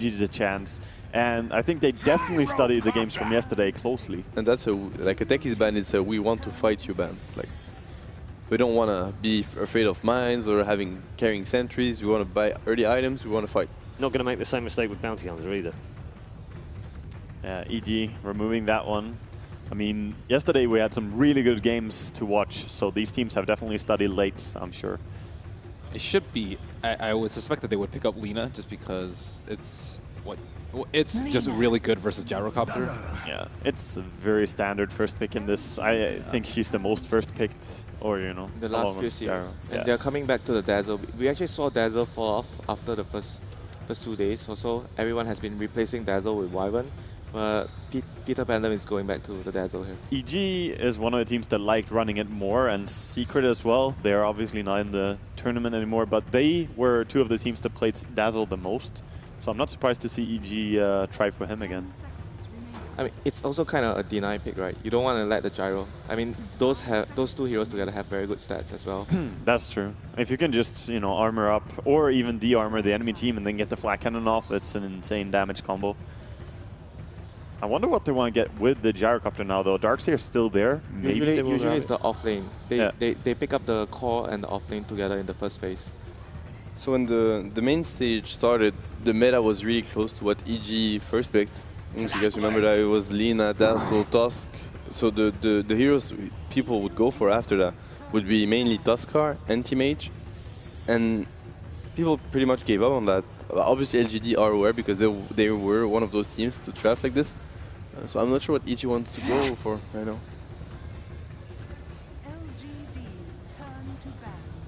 a chance. And I think they definitely studied the games from yesterday closely. And that's like a techies ban. It's a we want to fight you ban. Like we don't want to be afraid of mines or carrying sentries. We want to buy early items. We want to fight. Not going to make the same mistake with bounty hunter either. EG removing that one. I mean, yesterday we had some really good games to watch, so these teams have definitely studied late, I'm sure. It should be. I would suspect that they would pick up Lina just because it's just really good versus Gyrocopter. Yeah, it's a very standard first pick in this. I think she's the most first picked, or the last few series. And they're coming back to the Dazzle. We actually saw Dazzle fall off after the first 2 days or so. Everyone has been replacing Dazzle with Wyvern. But Peter Pandem is going back to the Dazzle here. EG is one of the teams that liked running it more, and Secret as well. They're obviously not in the tournament anymore, but they were two of the teams that played Dazzle the most. So I'm not surprised to see EG try for him again. I mean, it's also kind of a deny pick, right? You don't want to let the gyro. I mean, those two heroes together have very good stats as well. That's true. If you can just, armor up or even de-armor the enemy team and then get the flat cannon off, it's an insane damage combo. I wonder what they want to get with the Gyrocopter now, though. Darkseer's still there. Usually it's the off lane. They pick up the core and the off lane together in the first phase. So when the main stage started, the meta was really close to what EG first picked. If you guys remember that, it was Lina, Dazzle, Tusk. So the heroes people would go for after that would be mainly Tuskar, Anti-Mage, and people pretty much gave up on that. Obviously LGD are aware because they were one of those teams to draft like this. So I'm not sure what EG wants to go for right now.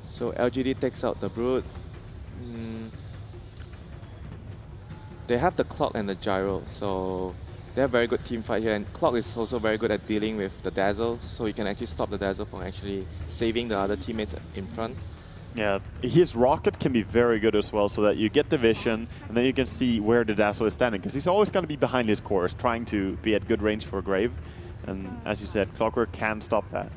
So LGD takes out the Brood. They have the Clock and the Gyro, so they have very good team fight here. And Clock is also very good at dealing with the Dazzle, so you can actually stop the Dazzle from actually saving the other teammates in front. Yeah, his rocket can be very good as well, so that you get the vision, and then you can see where the Dazzle is standing, because he's always going to be behind his cores, trying to be at good range for Grave. And as you said, Clockwork can stop that.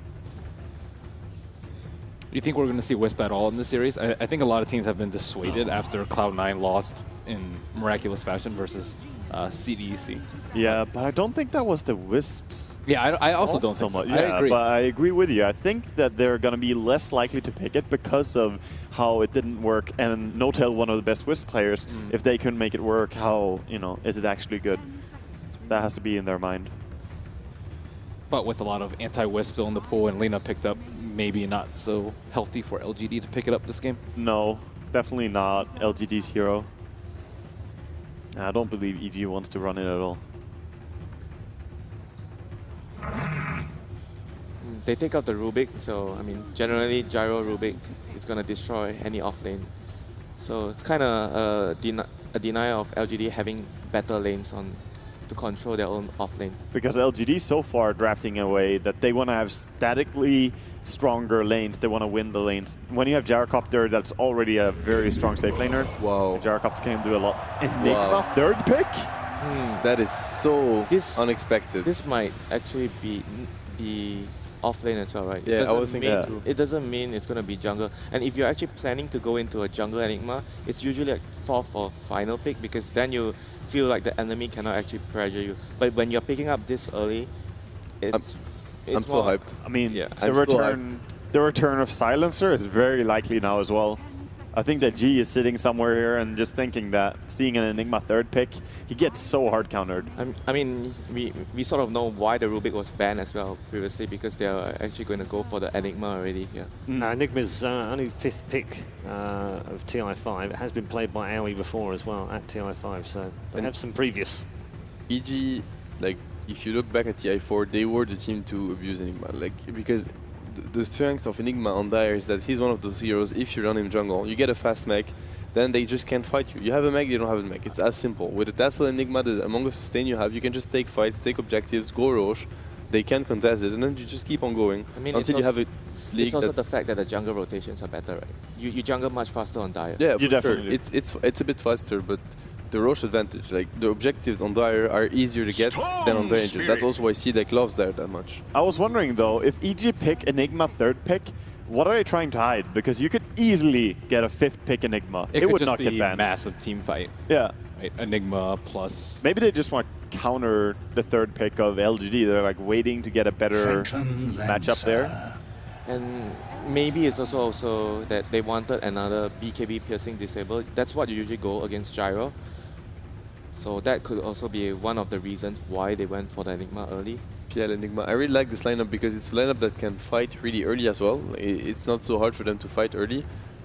Do you think we're going to see Wisp at all in this series? I think a lot of teams have been dissuaded after Cloud9 lost in miraculous fashion versus CDEC. Yeah, but I don't think that was the Wisps. Yeah, I also don't so think much. so. Yeah, I agree. But I agree with you. I think that they're going to be less likely to pick it because of how it didn't work. And Notel, one of the best Wisp players, if they couldn't make it work, how, is it actually good? That has to be in their mind. But with a lot of anti-Wisp still in the pool and Lina picked up, maybe not so healthy for LGD to pick it up this game. No, definitely not LGD's hero. I don't believe EG wants to run it at all. They take out the Rubik, so I mean, generally Gyro Rubik is going to destroy any offlane. So it's kind of a denial of LGD having better lanes to control their own offlane. Because LGD so far drafting away that they want to have statically stronger lanes. They want to win the lanes. When you have Gyrocopter, that's already a very strong safe laner. Wow. Gyrocopter can do a lot. Enigma third pick? That is so unexpected. This might actually be offlane as well, right? Yeah, I would think that too. It doesn't mean it's going to be jungle. And if you're actually planning to go into a jungle Enigma, it's usually like 4th or final pick, because then you feel like the enemy cannot actually pressure you. But when you're picking up this early, I'm so hyped. I mean, yeah, the return of Silencer is very likely now as well. I think that G is sitting somewhere here and just thinking that seeing an Enigma third pick, he gets so hard countered. I mean, we sort of know why the Rubik was banned as well previously, because they are actually going to go for the Enigma already. Yeah. Enigma's only 5th pick of TI5. It has been played by Aoi before as well at TI5, so they have some previous. EG, like, if you look back at TI4, they were the team to abuse Enigma, because the strength of Enigma on Dire is that he's one of those heroes. If you run him jungle, you get a fast mech, then they just can't fight you. You have a mech, they don't have a mech. It's as simple. With the Dazzle Enigma, the Among Us sustain you have, you can just take fights, take objectives, go Roche. They can contest it, and then you just keep on going until you have a league. It's also the fact that the jungle rotations are better, right? You jungle much faster on Dire. Yeah, you definitely sure. It's a bit faster, but the Roche advantage, like the objectives on Dire are easier to get than on Danger. That's also why C-Deck loves Dire that much. I was wondering though, if EG pick Enigma third pick, what are they trying to hide? Because you could easily get a 5th pick Enigma. It would would just not be get banned. Massive team fight. Yeah. right? Enigma plus. Maybe they just want to counter the third pick of LGD. They're like waiting to get a better matchup there. And maybe it's also that they wanted another BKB piercing disable. That's what you usually go against Gyro. So that could also be one of the reasons why they went for the Enigma early. PL Enigma. I really like this lineup because it's a lineup that can fight really early as well. It's not so hard for them to fight early.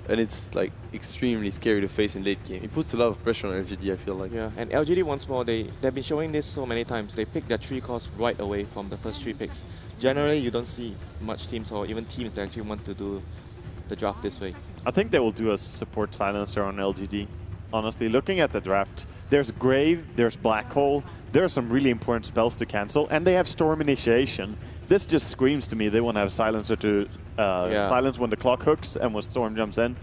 And it's like extremely scary to face in late game. It puts a lot of pressure on LGD, I feel like. Yeah, and LGD once more, they've been showing this so many times. They pick their 3 cores right away from the first 3 picks. Generally, you don't see much teams or even teams that actually want to do the draft this way. I think they will do a support silencer on LGD. Honestly, looking at the draft, there's Grave, there's Black Hole, there are some really important spells to cancel, and they have Storm Initiation. This just screams to me they want to have silencer to silence when the clock hooks and when Storm jumps in.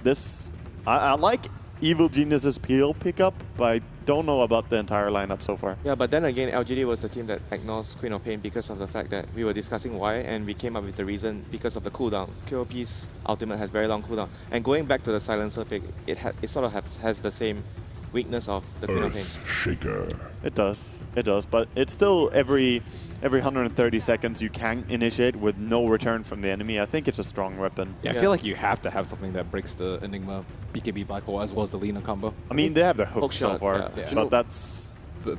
This, I like Evil Genius's PL pickup, but I don't know about the entire lineup so far. Yeah, but then again, LGD was the team that ignores Queen of Pain because of the fact that we were discussing why, and we came up with the reason because of the cooldown. QOP's ultimate has very long cooldown. And going back to the silencer pick, it sort of has the same weakness of the Queen of Pain. Shaker. It does, but it's still every 130 seconds you can initiate with no return from the enemy. I think it's a strong weapon. Yeah, I feel like you have to have something that breaks the Enigma BKB Black Hole as well as the Lina combo. I mean, they have the hook so shot, far, yeah. but that's...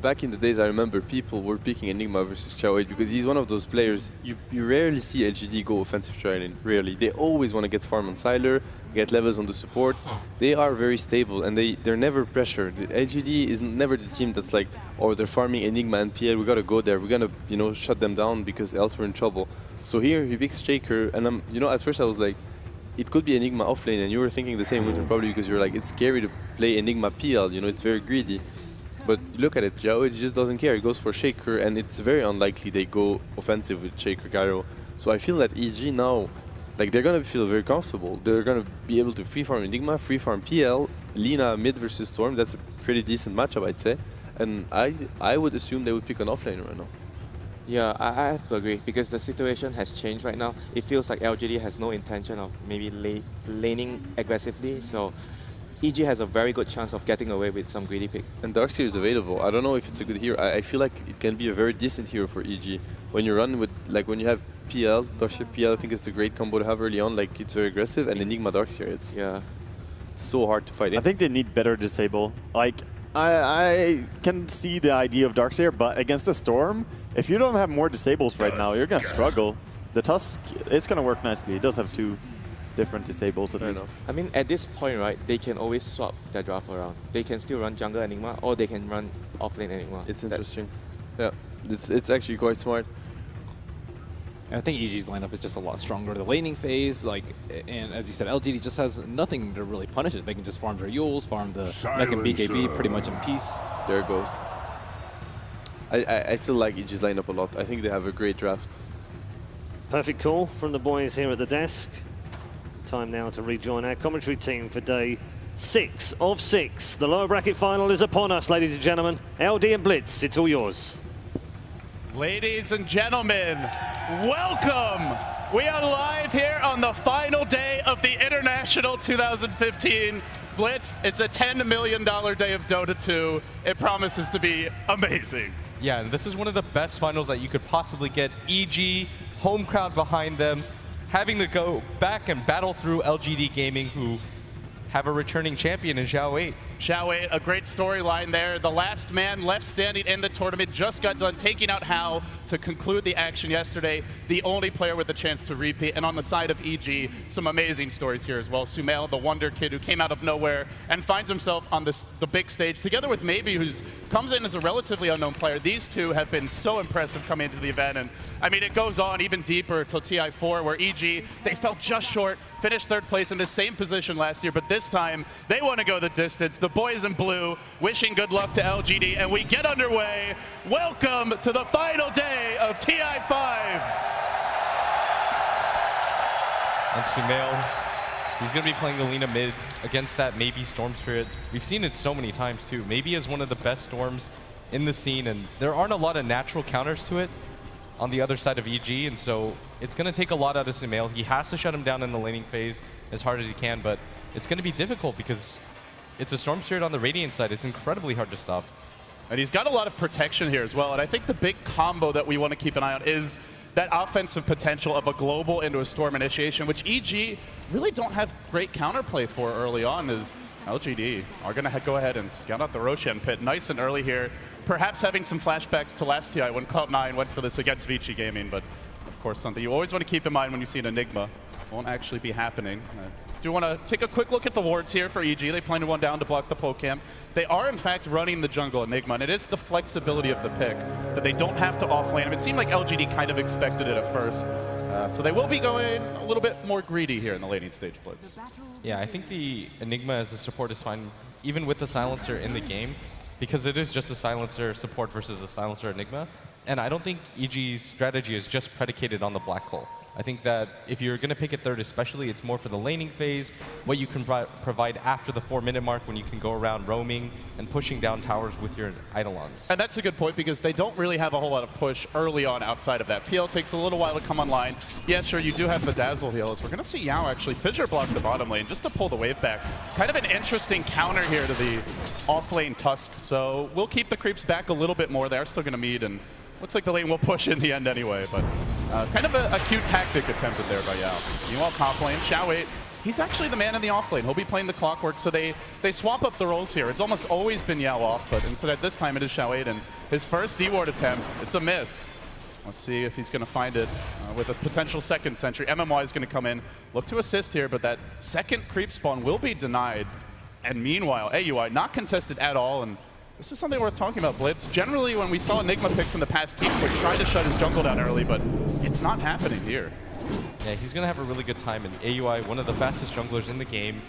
Back in the days, I remember people were picking Enigma versus Xiao8 because he's one of those players, you rarely see LGD go offensive tri-lane, rarely. They always want to get farm on Siler, get levels on the support. They are very stable and they're never pressured. LGD is never the team that's like, oh, they're farming Enigma and PL, we gotta go there, we're gonna, you know, shut them down because else we're in trouble. So here he picks Shaker, and you know, at first I was like, it could be Enigma offlane, and you were thinking the same, Winter, probably because you're like, it's scary to play Enigma PL, you know, it's very greedy. But you look at it, Xiao8 just doesn't care. He goes for Shaker, and it's very unlikely they go offensive with Shaker Gyro. So I feel that EG now, like they're gonna feel very comfortable. They're gonna be able to free farm Enigma, free farm PL, Lina mid versus Storm. That's a pretty decent matchup, I'd say. And I would assume they would pick an offlaner right now. Yeah, I have to agree because the situation has changed right now. It feels like LGD has no intention of maybe laning aggressively. So EG has a very good chance of getting away with some greedy pick. And Darkseer is available. I don't know if it's a good hero. I feel like it can be a very decent hero for EG. When you run with, like when you have PL, Darkseer PL, I think it's a great combo to have early on. Like it's very aggressive, and Enigma Darkseer, it's so hard to fight in. I think they need better disable. Like, I can see the idea of Darkseer, but against the Storm, if you don't have more disables right now, you're going to struggle. The Tusk, it's going to work nicely. It does have 2 different disables at least. I mean, at this point, right, they can always swap their draft around. They can still run jungle Enigma, or they can run offlane Enigma. It's interesting. Yeah, it's actually quite smart. And I think EG's lineup is just a lot stronger. The laning phase, like, and as you said, LGD just has nothing to really punish it. They can just farm their Yules, farm the Mech and BKB pretty much in peace. There it goes. I still like EG's lineup a lot. I think they have a great draft. Perfect call from the boys here at the desk. Time now to rejoin our commentary team for day 6 of 6. The lower bracket final is upon us, ladies and gentlemen. LD and Blitz, it's all yours. Ladies and gentlemen, welcome! We are live here on the final day of the International 2015 Blitz. It's a $10 million day of Dota 2. It promises to be amazing. Yeah, and this is one of the best finals that you could possibly get. EG, home crowd behind them, having to go back and battle through LGD Gaming, who have a returning champion in Xiao8. Xiao8, a great storyline there. The last man left standing in the tournament just got done taking out Hao to conclude the action yesterday. The only player with the chance to repeat. And on the side of EG, some amazing stories here as well. Sumail, the wonder kid who came out of nowhere and finds himself on the big stage, together with Maybe, who comes in as a relatively unknown player. These two have been so impressive coming into the event. And I mean, it goes on even deeper till TI4, where EG, they fell just short, finished 3rd place in the same position last year, but this time they want to go the distance. The boys in blue wishing good luck to LGD, and we get underway. Welcome to the final day of TI5. And Sumail, he's going to be playing Alina mid against that Maybe Storm Spirit. We've seen it so many times too. Maybe is one of the best Storms in the scene, and there aren't a lot of natural counters to it on the other side of EG, and so it's going to take a lot out of Sumail. He has to shut him down in the laning phase as hard as he can, but it's going to be difficult because it's a Storm Spirit on the Radiant side. It's incredibly hard to stop. And he's got a lot of protection here as well. And I think the big combo that we want to keep an eye on is that offensive potential of a global into a Storm initiation, which EG really don't have great counterplay for early on, as LGD are going to go ahead and scout out the Roshan pit nice and early here. Perhaps having some flashbacks to last TI when Cloud9 went for this against Vici Gaming, but of course something you always want to keep in mind when you see an Enigma. Won't actually be happening. Do want to take a quick look at the wards here for EG. They planted one down to block the poke camp. They are, in fact, running the jungle Enigma, and it is the flexibility of the pick that they don't have to offlane him. It seemed like LGD kind of expected it at first. So they will be going a little bit more greedy here in the laning stage blitz. Yeah, I think the Enigma as a support is fine, even with the silencer in the game, because it is just a silencer support versus a silencer Enigma. And I don't think EG's strategy is just predicated on the black hole. I think that if you're going to pick a third especially, it's more for the laning phase, what you can provide after the 4-minute mark when you can go around roaming and pushing down towers with your Eidolons. And that's a good point because they don't really have a whole lot of push early on outside of that. PL takes a little while to come online. Yeah, sure, you do have the Dazzle heal. As we're going to see Yao actually fissure block the bottom lane just to pull the wave back. Kind of an interesting counter here to the off-lane Tusk. So we'll keep the creeps back a little bit more. They are still going to meet, and looks like the lane will push in the end anyway, but kind of a cute tactic attempted there by Yao. Meanwhile, top lane, Xiao 8, he's actually the man in the off lane. He'll be playing the Clockwork, so they swap up the roles here. It's almost always been Yao off, but instead this time it is Xiao 8, and his first D-ward attempt, it's a miss. Let's see if he's going to find it with a potential second sentry. MMY is going to come in, look to assist here, but that second creep spawn will be denied. And meanwhile, AUI not contested at all, and this is something worth talking about, Blitz. Generally, when we saw Enigma picks in the past, teams would try to shut his jungle down early, but it's not happening here. Yeah, he's going to have a really good time. And AUI, one of the fastest junglers in the game,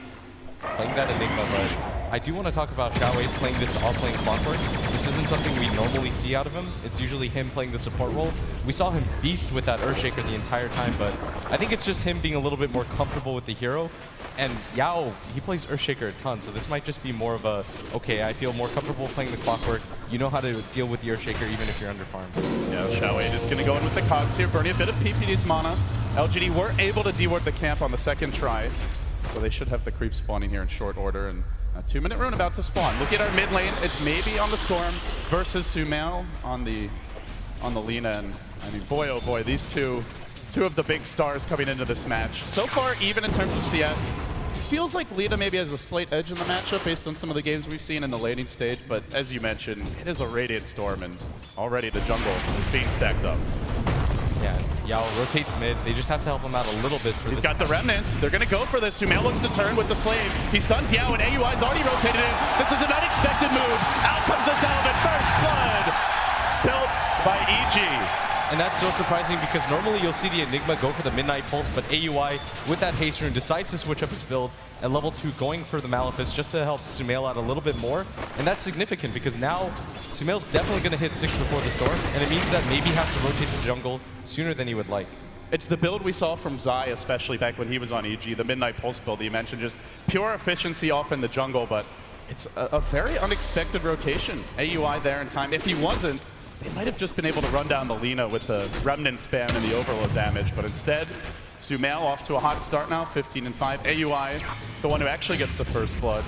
playing that Enigma. But I do want to talk about Xiao 8 playing this off-lane Clockwork. This isn't something we normally see out of him. It's usually him playing the support role. We saw him beast with that Earthshaker the entire time, but I think it's just him being a little bit more comfortable with the hero. And Yao, he plays Earthshaker a ton, so this might just be more of a, okay, I feel more comfortable playing the Clockwork. You know how to deal with the Earthshaker even if you're under farmed. Yeah, Xiao 8 is going to go in with the cogs here, burning a bit of PPD's mana. LGD were able to deward the camp on the second try, so they should have the creep spawning here in short order. And a 2-minute rune about to spawn. Look at our mid lane. It's maybe on the Storm versus Sumail on the Lina. And I mean, boy, oh boy, these two of the big stars coming into this match. So far, even in terms of CS, it feels like Lina maybe has a slight edge in the matchup based on some of the games we've seen in the laning stage. But as you mentioned, it is a Radiant Storm, and already the jungle is being stacked up. Yeah, Yao rotates mid. They just have to help him out a little bit. He's got the remnants. They're going to go for this. Sumail looks to turn with the Slave. He stuns Yao, and AUI's already rotated in. This is an unexpected move. Out comes the Salvin. First blood spilt by EG. And that's so surprising because normally you'll see the Enigma go for the Midnight Pulse, but AUI, with that haste rune, decides to switch up his build at level 2, going for the Malefice just to help Sumail out a little bit more. And that's significant because now Sumail's definitely going to hit 6 before the Storm, and it means that maybe he has to rotate the jungle sooner than he would like. It's the build we saw from Zai, especially back when he was on EG, the Midnight Pulse build that you mentioned, just pure efficiency off in the jungle, but it's a very unexpected rotation. AUI there in time. If he wasn't, they might have just been able to run down the Lina with the Remnant spam and the overload damage, but instead, Sumail off to a hot start now, 15-5. AUI, the one who actually gets the first blood.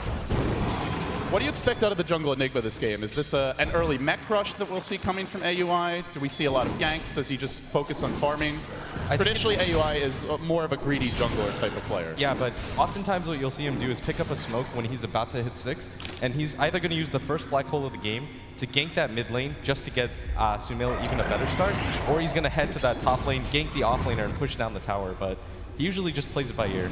What do you expect out of the jungle Enigma this game? Is this an early mech rush that we'll see coming from AUI? Do we see a lot of ganks? Does he just focus on farming? Traditionally, AUI is more of a greedy jungler type of player. Yeah, but oftentimes what you'll see him do is pick up a smoke when he's about to hit 6, and he's either going to use the first black hole of the game to gank that mid lane just to get Sumail even a better start, or he's going to head to that top lane, gank the off laner, and push down the tower, but he usually just plays it by ear.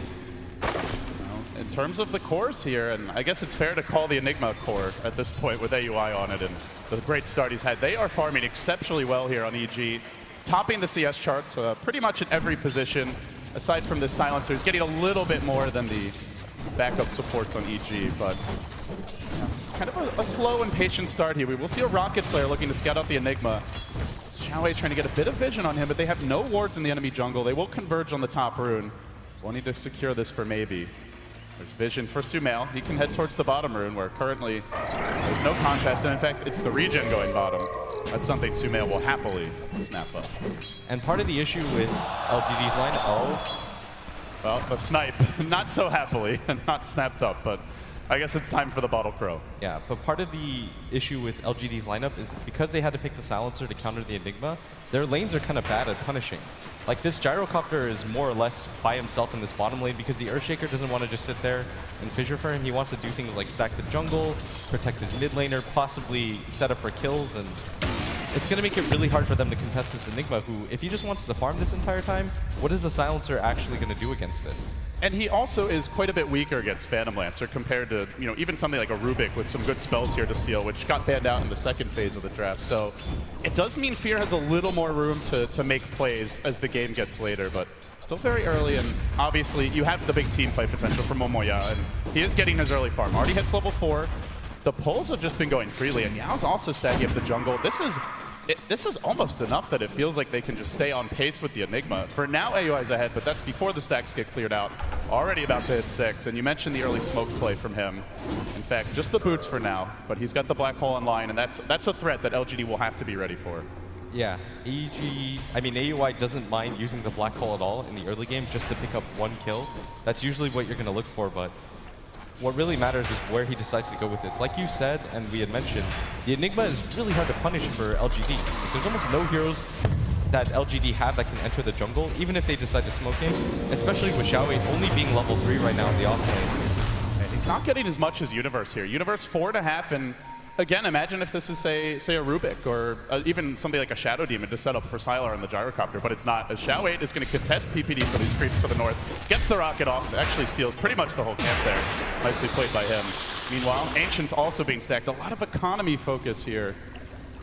In terms of the cores here, and I guess it's fair to call the Enigma core at this point with AUI on it and the great start he's had. They are farming exceptionally well here on EG, topping the CS charts pretty much in every position. Aside from the silencer, he's getting a little bit more than the backup supports on EG, but it's kind of a slow and patient start here. We will see a Rocket Flare looking to scout out the Enigma. Xiao 8 trying to get a bit of vision on him, but they have no wards in the enemy jungle. They will converge on the top rune. We'll need to secure this for maybe. There's vision for Sumail. He can head towards the bottom rune where currently there's no contest, and in fact, it's the regen going bottom. That's something Sumail will happily snap up. And part of the issue with LGD's line, well, the snipe, not so happily, and not snapped up, but I guess it's time for the Bottle Crow. Yeah, but part of the issue with LGD's lineup is because they had to pick the Silencer to counter the Enigma, their lanes are kind of bad at punishing. Like this Gyrocopter is more or less by himself in this bottom lane because the Earthshaker doesn't want to just sit there and fissure for him. He wants to do things like stack the jungle, protect his mid laner, possibly set up for kills, and it's going to make it really hard for them to contest this Enigma who, if he just wants to farm this entire time, what is the Silencer actually going to do against it? And he also is quite a bit weaker against Phantom Lancer compared to, you know, even something like a Rubik with some good spells here to steal, which got banned out in the second phase of the draft. So it does mean Fear has a little more room to make plays as the game gets later, but still very early, and obviously you have the big team fight potential for Momoya, and he is getting his early farm. Already hits level 4. The pulls have just been going freely, and Yao's also stacking up the jungle. This is almost enough that it feels like they can just stay on pace with the Enigma. For now, AUI's ahead, but that's before the stacks get cleared out. Already about to hit 6, and you mentioned the early smoke play from him. In fact, just the boots for now, but he's got the Black Hole in line, and that's a threat that LGD will have to be ready for. Yeah, AUI doesn't mind using the Black Hole at all in the early game just to pick up 1 kill. That's usually what you're going to look for, but what really matters is where he decides to go with this. Like you said, and we had mentioned, the Enigma is really hard to punish for LGD. Like, there's almost no heroes that LGD have that can enter the jungle, even if they decide to smoke in, especially with Xiaowei only being level 3 right now in the offlane. And he's not getting as much as Universe here. Universe 4.5, and again, imagine if this is, say a Rubik or even something like a Shadow Demon to set up for Sylar on the Gyrocopter, but it's not. As Xiao 8 is going to contest PPD for these creeps to the north, gets the rocket off, actually steals pretty much the whole camp there. Nicely played by him. Meanwhile, Ancient's also being stacked. A lot of economy focus here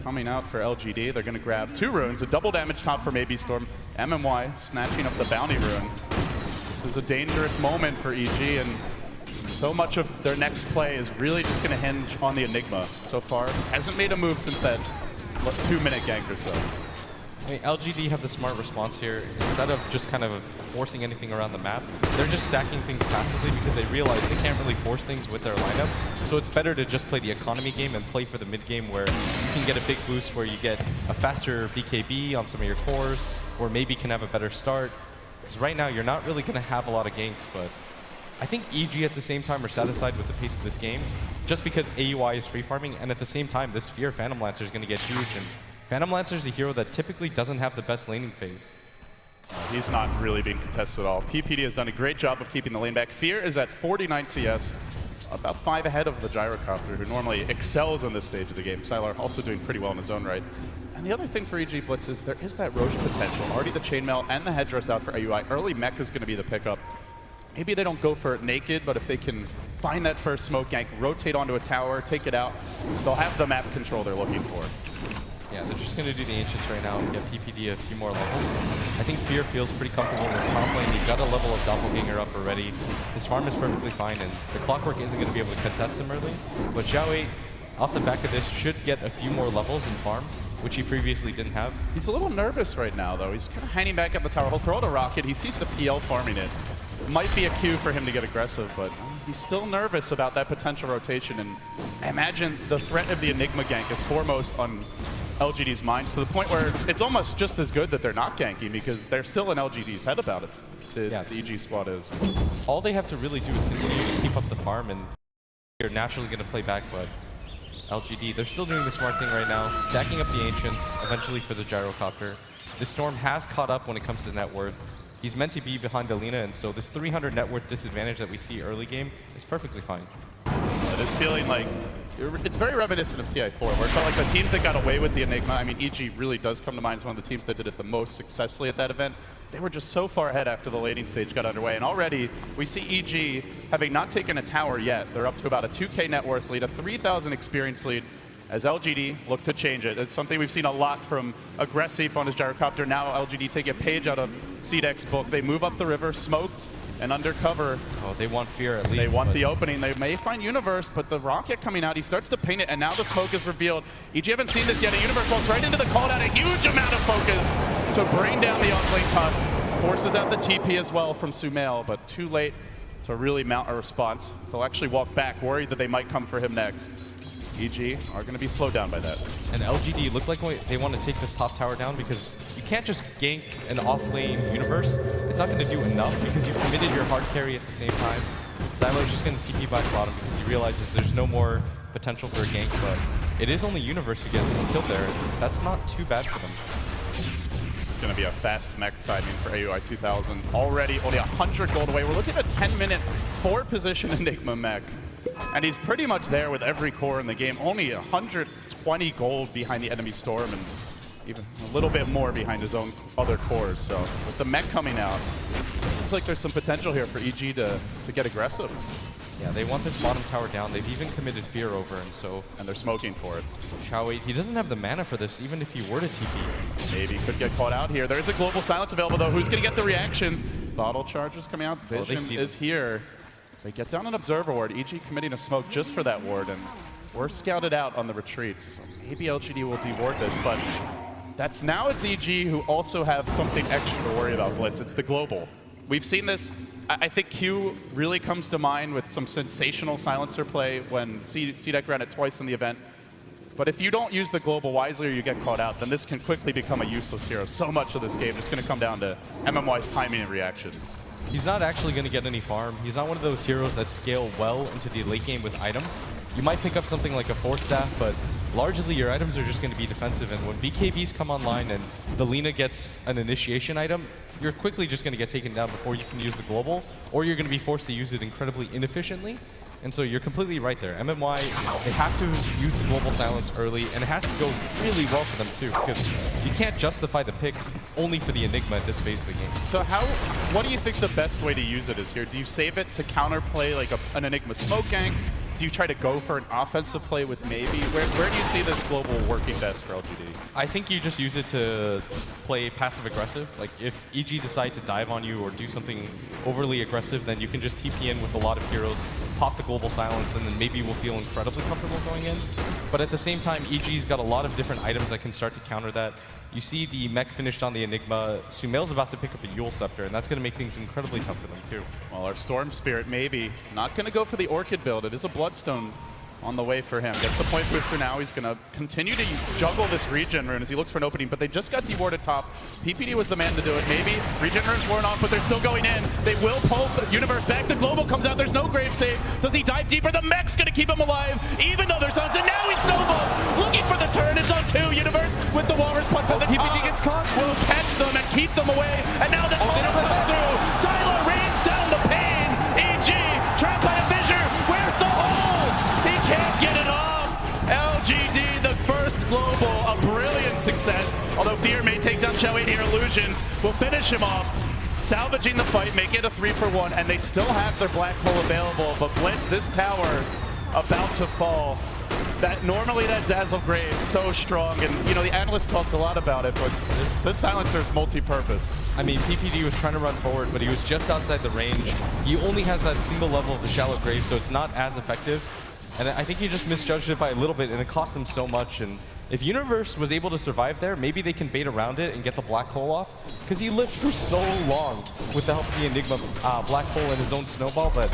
coming out for LGD. They're going to grab 2 runes, a double damage top for Maybe Storm. MMY snatching up the bounty rune. This is a dangerous moment for EG, and so much of their next play is really just going to hinge on the Enigma. So far, hasn't made a move since that 2-minute gank or so. I mean, LGD have the smart response here. Instead of just kind of forcing anything around the map, they're just stacking things passively because they realize they can't really force things with their lineup. So it's better to just play the economy game and play for the mid game where you can get a big boost where you get a faster BKB on some of your cores, or maybe can have a better start. Because right now, you're not really going to have a lot of ganks, but I think EG at the same time are satisfied with the pace of this game, just because AUI is free farming, and at the same time, this Fear Phantom Lancer is going to get huge, and Phantom Lancer is a hero that typically doesn't have the best laning phase. He's not really being contested at all. PPD has done a great job of keeping the lane back. Fear is at 49 CS, about 5 ahead of the Gyrocopter, who normally excels on this stage of the game. Sylar also doing pretty well in his own right. And the other thing for EG Blitz is there is that Roche potential. Already the Chainmail and the Headdress out for AUI. Early mech is going to be the pickup. Maybe they don't go for it naked, but if they can find that first smoke gank, rotate onto a tower, take it out, they'll have the map control they're looking for. Yeah, they're just going to do the Ancients right now and get PPD a few more levels. I think Fear feels pretty comfortable in this top lane. He's got a level of Doppelganger up already. His farm is perfectly fine, and the Clockwork isn't going to be able to contest him early. But Xiao 8, off the back of this, should get a few more levels in farm, which he previously didn't have. He's a little nervous right now, though. He's kind of hanging back at the tower. He'll throw out a rocket. He sees the PL farming it. Might be a cue for him to get aggressive, but he's still nervous about that potential rotation, and I imagine the threat of the Enigma gank is foremost on LGD's mind, to the point where it's almost just as good that they're not ganking, because they're still in LGD's head about it. The EG squad is. All they have to really do is continue to keep up the farm, and they're naturally going to play back, but LGD, they're still doing the smart thing right now, stacking up the Ancients, eventually for the Gyrocopter. The Storm has caught up when it comes to net worth. He's meant to be behind Alina, and so this 300 net worth disadvantage that we see early game is perfectly fine. It is feeling like it's very reminiscent of TI4, where it felt like the teams that got away with the Enigma, I mean, EG really does come to mind as one of the teams that did it the most successfully at that event. They were just so far ahead after the laning stage got underway, and already we see EG having not taken a tower yet. They're up to about a 2K net worth lead, a 3,000 experience lead, as LGD look to change it. It's something we've seen a lot from Aggressive on his Gyrocopter. Now LGD take a page out of CDEC's book. They move up the river, smoked, and undercover. Oh, they want Fear at least. They want the opening. They may find Universe, but the rocket coming out, he starts to paint it, and now the smoke is revealed. EG haven't seen this yet. A Universe walks right into the call down, a huge amount of focus to bring down the off-lane Tusk. Forces out the TP as well from Sumail, but too late to really mount a response. He'll actually walk back, worried that they might come for him next. EG are going to be slowed down by that. And LGD looks like they want to take this top tower down, because you can't just gank an off-lane Universe. It's not going to do enough because you've committed your hard carry at the same time. Zylo's just going to TP back bottom because he realizes there's no more potential for a gank, but it is only Universe who gets killed there. That's not too bad for them. This is going to be a fast mech timing for AUI 2000. Already only 100 gold away. We're looking at a 10-minute 4-position Enigma mech. And he's pretty much there with every core in the game. Only 120 gold behind the enemy Storm and even a little bit more behind his own other cores. So with the mech coming out, it's like there's some potential here for EG to get aggressive. Yeah, they want this bottom tower down. They've even committed Fear over, and they're smoking for it. Xiao 8, he doesn't have the mana for this, even if he were to TP. Maybe could get caught out here. There's a global silence available though. Who's gonna get the reactions? Bottle charges coming out. Vision is here. They get down an observer ward. EG committing a smoke just for that ward, and we're scouted out on the retreats. So maybe LGD will deward this, but now it's EG who also have something extra to worry about, Blitz. It's the global. We've seen this. I think Q really comes to mind with some sensational silencer play when CDEC ran it twice in the event. But if you don't use the global wisely or you get caught out, then this can quickly become a useless hero. So much of this game is going to come down to MMY's timing and reactions. He's not actually going to get any farm. He's not one of those heroes that scale well into the late game with items. You might pick up something like a Force Staff, but largely your items are just going to be defensive. And when BKBs come online and the Lina gets an initiation item, you're quickly just going to get taken down before you can use the global, or you're going to be forced to use it incredibly inefficiently. And so you're completely right there. MMY, they have to use the global silence early, and it has to go really well for them too, because you can't justify the pick only for the Enigma at this phase of the game. So what do you think the best way to use it is here? Do you save it to counterplay like an Enigma smoke gank? Do you try to go for an offensive play with maybe? Where do you see this global working best for LGD? I think you just use it to play passive-aggressive. Like, if EG decide to dive on you or do something overly aggressive, then you can just TP in with a lot of heroes, pop the global silence, and then maybe we'll feel incredibly comfortable going in. But at the same time, EG's got a lot of different items that can start to counter that. You see the mech finished on the Enigma. Sumail's about to pick up a Yule Scepter, and that's going to make things incredibly tough for them, too. Well, our Storm Spirit maybe not going to go for the Orchid build. It is a Bloodstone on the way for him. Gets the point booster now. He's going to continue to juggle this regen rune as he looks for an opening, but they just got dewarded top. PPD was the man to do it. Maybe regen runes weren't off, but they're still going in. They will pull the Universe back. The global comes out. There's no grave save. Does he dive deeper? The mech's going to keep him alive, even though there's silence. And now he snowballs, looking for the turn. It's on 2. Universe with the Walrus punch. The PPD gets caught. Will catch them and keep them away. And now the turn comes through. Silo rains down the pain. EG trapped by a fissure. Where's the hole? He can't get it off. LGD, the first global, a brilliant success. Although Fear may take down Xiao 8 here, Illusions will finish him off. Salvaging the fight, make it a 3-for-1, and they still have their black hole available. But Blitz, this tower about to fall. Normally that Dazzle Grave is so strong, and you know the analysts talked a lot about it, but this silencer is multi-purpose. I mean, PPD was trying to run forward, but he was just outside the range. He only has that single level of the shallow grave, so it's not as effective. And I think he just misjudged it by a little bit, and it cost him so much. And if Universe was able to survive there, maybe they can bait around it and get the black hole off. Because he lived for so long with the help of the Enigma black hole and his own snowball. But,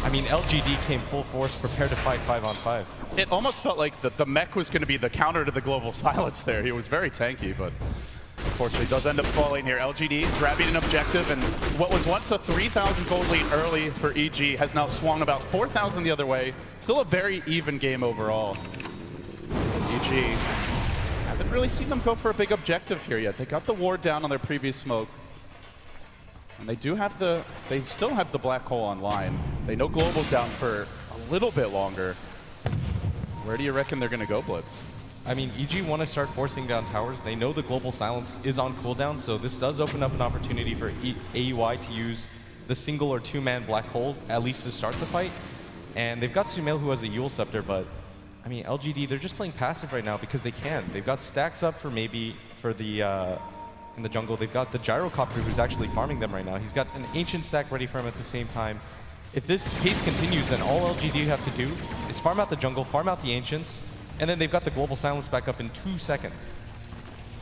I mean, LGD came full force, prepared to fight 5-on-5. It almost felt like the mech was going to be the counter to the global silence there. He was very tanky, but unfortunately does end up falling here. LGD grabbing an objective, and what was once a 3,000 gold lead early for EG has now swung about 4,000 the other way. Still a very even game overall. EG haven't really seen them go for a big objective here yet. They got the ward down on their previous smoke. And they still have the black hole online. They know global's down for a little bit longer. Where do you reckon they're going to go, Blitz? I mean, EG want to start forcing down towers. They know the global silence is on cooldown, so this does open up an opportunity for AUI to use the single or 2-man black hole, at least to start the fight. And they've got Sumail who has a Yule Scepter, but I mean, LGD, they're just playing passive right now because they can. They've got stacks up for maybe for the in the jungle. They've got the Gyrocopter who's actually farming them right now. He's got an Ancient stack ready for him at the same time. If this pace continues, then all LGD have to do is farm out the jungle, farm out the Ancients, and then they've got the global silence back up in 2 seconds.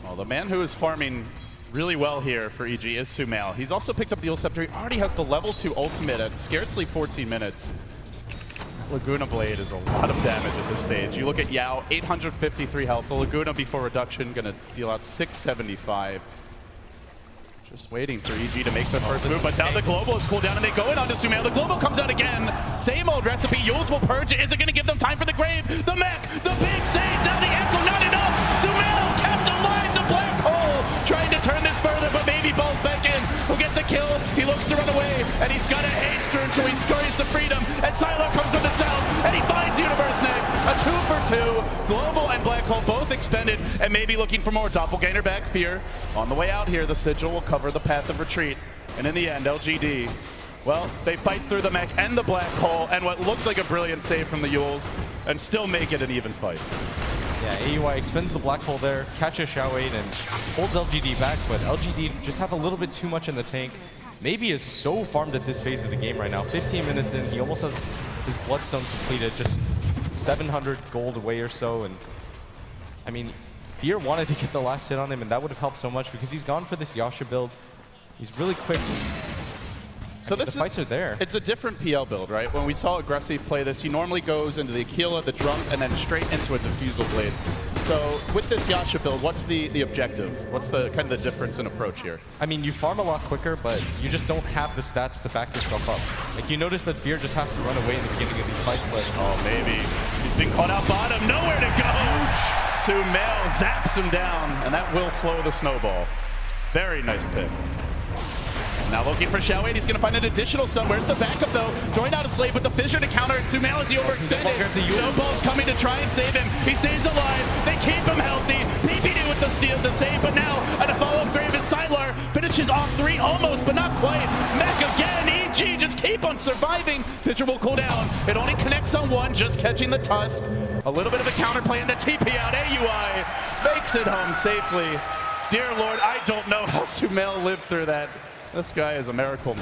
Well, the man who is farming really well here for EG is Sumail. He's also picked up the Yule Scepter. He already has the level 2 ultimate at scarcely 14 minutes. Laguna Blade is a lot of damage at this stage. You look at Yao, 853 health. The Laguna before reduction gonna deal out 675. Just waiting for EG to make the first move, but now the Global is cooled down and they go in onto Sumail. The Global comes out again. Same old recipe. Yules will purge it. Is it going to give them time for the grave? The mech, the big saves, now the echo, not enough. Sumail kept alive. The black hole trying to turn this further, but maybe balls back in. Will get the kill. He looks to run away, and he's got a haste turn, so he scurries to freedom. And Sylar comes from the south, and he finds Universe next. A 2 for 2. Global and black hole both expended, and maybe looking for more. Doppelganger back, Fear. On the way out here, the Sigil will cover the path of retreat. And in the end, LGD, well, they fight through the mech and the black hole, and what looks like a brilliant save from the Yules, and still make it an even fight. Yeah, AUI expends the black hole there, catches Xiao8 and holds LGD back, but LGD just have a little bit too much in the tank. Maybe is so farmed at this phase of the game right now. 15 minutes in, he almost has his Bloodstone completed, just 700 gold away or so, and I mean, Fear wanted to get the last hit on him, and that would have helped so much because he's gone for this Yasha build. He's really quick. So the fights are there. It's a different PL build, right? When we saw Aggressive play this, he normally goes into the Aquila, the drums, and then straight into a Diffusal Blade. So with this Yasha build, what's the objective? What's the kind of the difference in approach here? I mean, you farm a lot quicker, but you just don't have the stats to back yourself up. Like, you notice that Fear just has to run away in the beginning of these fights, but... Oh, maybe. He's being caught out bottom. Nowhere to go. Sumail zaps him down, and that will slow the snowball. Very nice pick. Now looking for Xiao8, he's going to find an additional stun. Where's the backup, though? Going out of Slave with the fissure to counter, and Sumail is he overextended. Snowball's coming to try and save him. He stays alive. They keep him healthy. PPD with the steal to save, but now at a follow-up grave is Sylar. Finishes off 3 almost, but not quite. Mech again. EG just keep on surviving. Pitcher will cool down. It only connects on 1, just catching the Tusk. A little bit of a counterplay and the TP out. AUI makes it home safely. Dear Lord, I don't know how Sumail lived through that. This guy is a miracle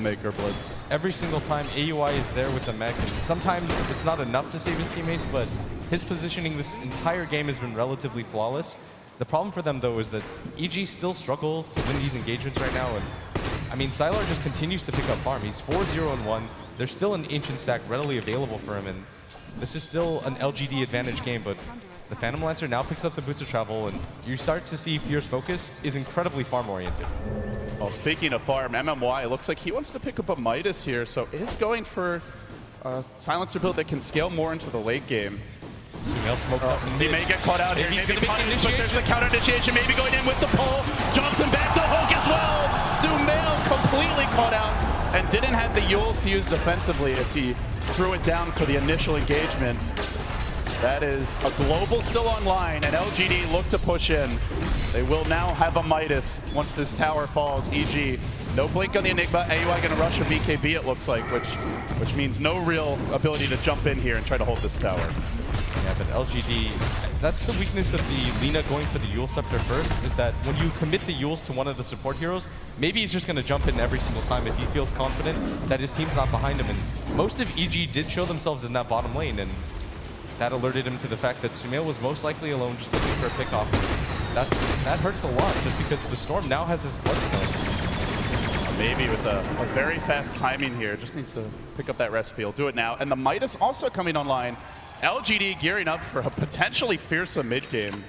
maker, Blitz. Every single time AUI is there with the mech, and sometimes it's not enough to save his teammates, but his positioning this entire game has been relatively flawless. The problem for them, though, is that EG still struggle to win these engagements right now, and I mean, Sylar just continues to pick up farm. He's 4-0-1. There's still an Ancient stack readily available for him, and this is still an LGD advantage game, but the Phantom Lancer now picks up the Boots of Travel, and you start to see Fear's focus is incredibly farm-oriented. Well, speaking of farm, MMY, it looks like he wants to pick up a Midas here, so is going for a Silencer build that can scale more into the late game. Sumail smoked up. He may get caught out here, maybe punished, but there's the counter initiation, maybe going in with the pull. Johnson back the hook as well. Sumail completely caught out and didn't have the Yules to use defensively as he threw it down for the initial engagement. That is a Global still online, and LGD look to push in. They will now have a Midas once this tower falls. EG, no blink on the Enigma. AUI going to rush a BKB, it looks like, which means no real ability to jump in here and try to hold this tower. Yeah, but LGD, that's the weakness of the Lina going for the Yule Scepter first, is that when you commit the Yules to one of the support heroes, maybe he's just going to jump in every single time if he feels confident that his team's not behind him. And most of EG did show themselves in that bottom lane, and that alerted him to the fact that Sumail was most likely alone just looking for a pickoff. That hurts a lot just because the Storm now has his Bloodstone. Maybe with a very fast timing here, just needs to pick up that recipe. He'll do it now. And the Midas also coming online. LGD gearing up for a potentially fearsome mid game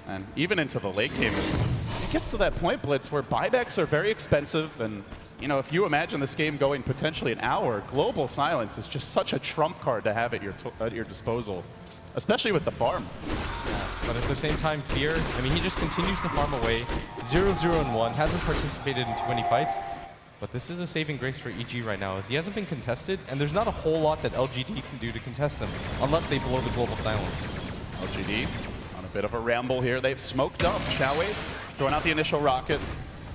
and even into the late game. It gets to that point, Blitz, where buybacks are very expensive, and you know, if you imagine this game going potentially an hour, Global Silence is just such a trump card to have at your disposal, especially with the farm. Yeah, but at the same time, Fear, I mean, he just continues to farm away. 0-0-1, hasn't participated in too many fights, but this is a saving grace for EG right now, as he hasn't been contested, and there's not a whole lot that LGD can do to contest him, unless they blow the Global Silence. LGD on a bit of a ramble here. They've smoked up, Xiao8, throwing out the initial rocket.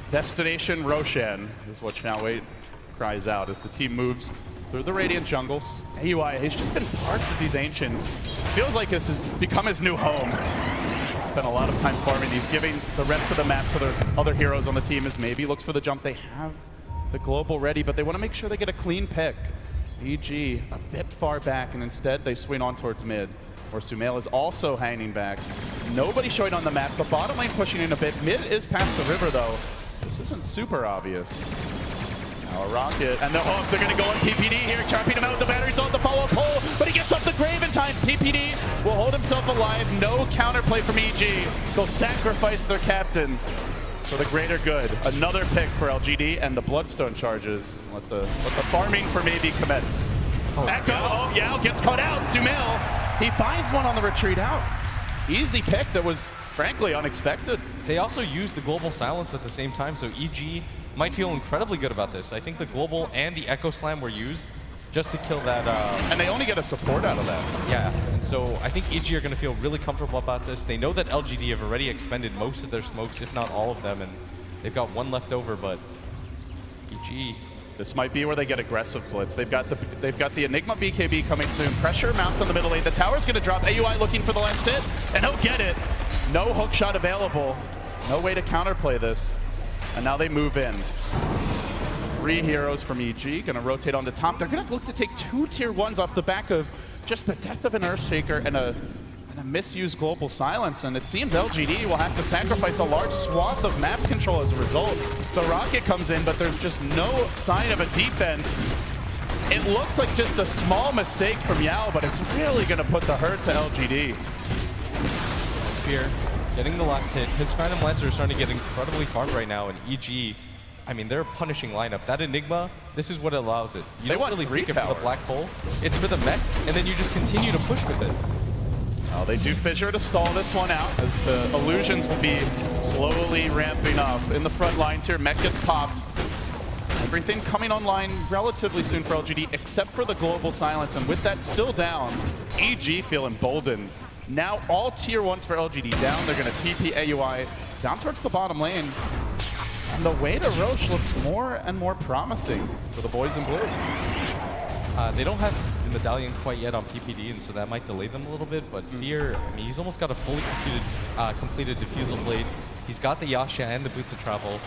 Destination Roshan is what Xiao8 cries out as the team moves through the Radiant jungles. AUI, he's just been parked at these Ancients. Feels like this has become his new home. Spent a lot of time farming. He's giving the rest of the map to the other heroes on the team as maybe looks for the jump. They have the Global ready, but they want to make sure they get a clean pick. EG a bit far back, and instead they swing on towards mid, where Sumail is also hanging back. Nobody showing on the map. The bottom lane pushing in a bit. Mid is past the river, though. This isn't super obvious. Now a rocket, and the hook. They're going to go on PPD here, trapping him out with the batteries on the follow-up pole, but he gets up the grave in time. PPD will hold himself alive. No counterplay from EG. They'll sacrifice their captain. for the greater good. Another pick for LGD and the Bloodstone charges. Let the farming for maybe commence. Echo, oh yeah, gets caught out. Sumail, he finds one on the retreat out. Easy pick that was frankly unexpected. They also used the global silence at the same time, so EG might feel incredibly good about this. I think the global and the Echo Slam were used just to kill that. And they only get a support out of that. Yeah, and so I think EG are going to feel really comfortable about this. They know that LGD have already expended most of their smokes, if not all of them, and they've got one left over, but EG. This might be where they get aggressive blitz. They've got the Enigma BKB coming soon. Pressure mounts on the middle lane. The tower's going to drop. AUI looking for the last hit, and he'll get it. No hook shot available. No way to counterplay this. And now they move in. 3 heroes from EG, gonna rotate on the top. They're gonna look to take 2 tier 1s off the back of just the death of an Earthshaker and a misused global silence. And it seems LGD will have to sacrifice a large swath of map control as a result. The rocket comes in, but there's just no sign of a defense. It looked like just a small mistake from Yao, but it's really gonna put the hurt to LGD. Fear getting the last hit. His Phantom Lancer is starting to get incredibly farmed right now, and EG, I mean, they're a punishing lineup. That Enigma, this is what allows it. You don't really pick it for the black hole. It's for the mech, and then you just continue to push with it. Oh, they do Fissure to stall this one out, as the illusions will be slowly ramping up. In the front lines here, mech gets popped. Everything coming online relatively soon for LGD, except for the global silence, and with that still down, EG feel emboldened. Now all tier 1s for LGD down. They're going to TP AUI down towards the bottom lane. And the way to Roche looks more and more promising for the boys in blue. They don't have the medallion quite yet on PPD, and so that might delay them a little bit, but Fear, I mean, he's almost got a fully completed Diffusal Blade. He's got the Yasha and the Boots of Travel.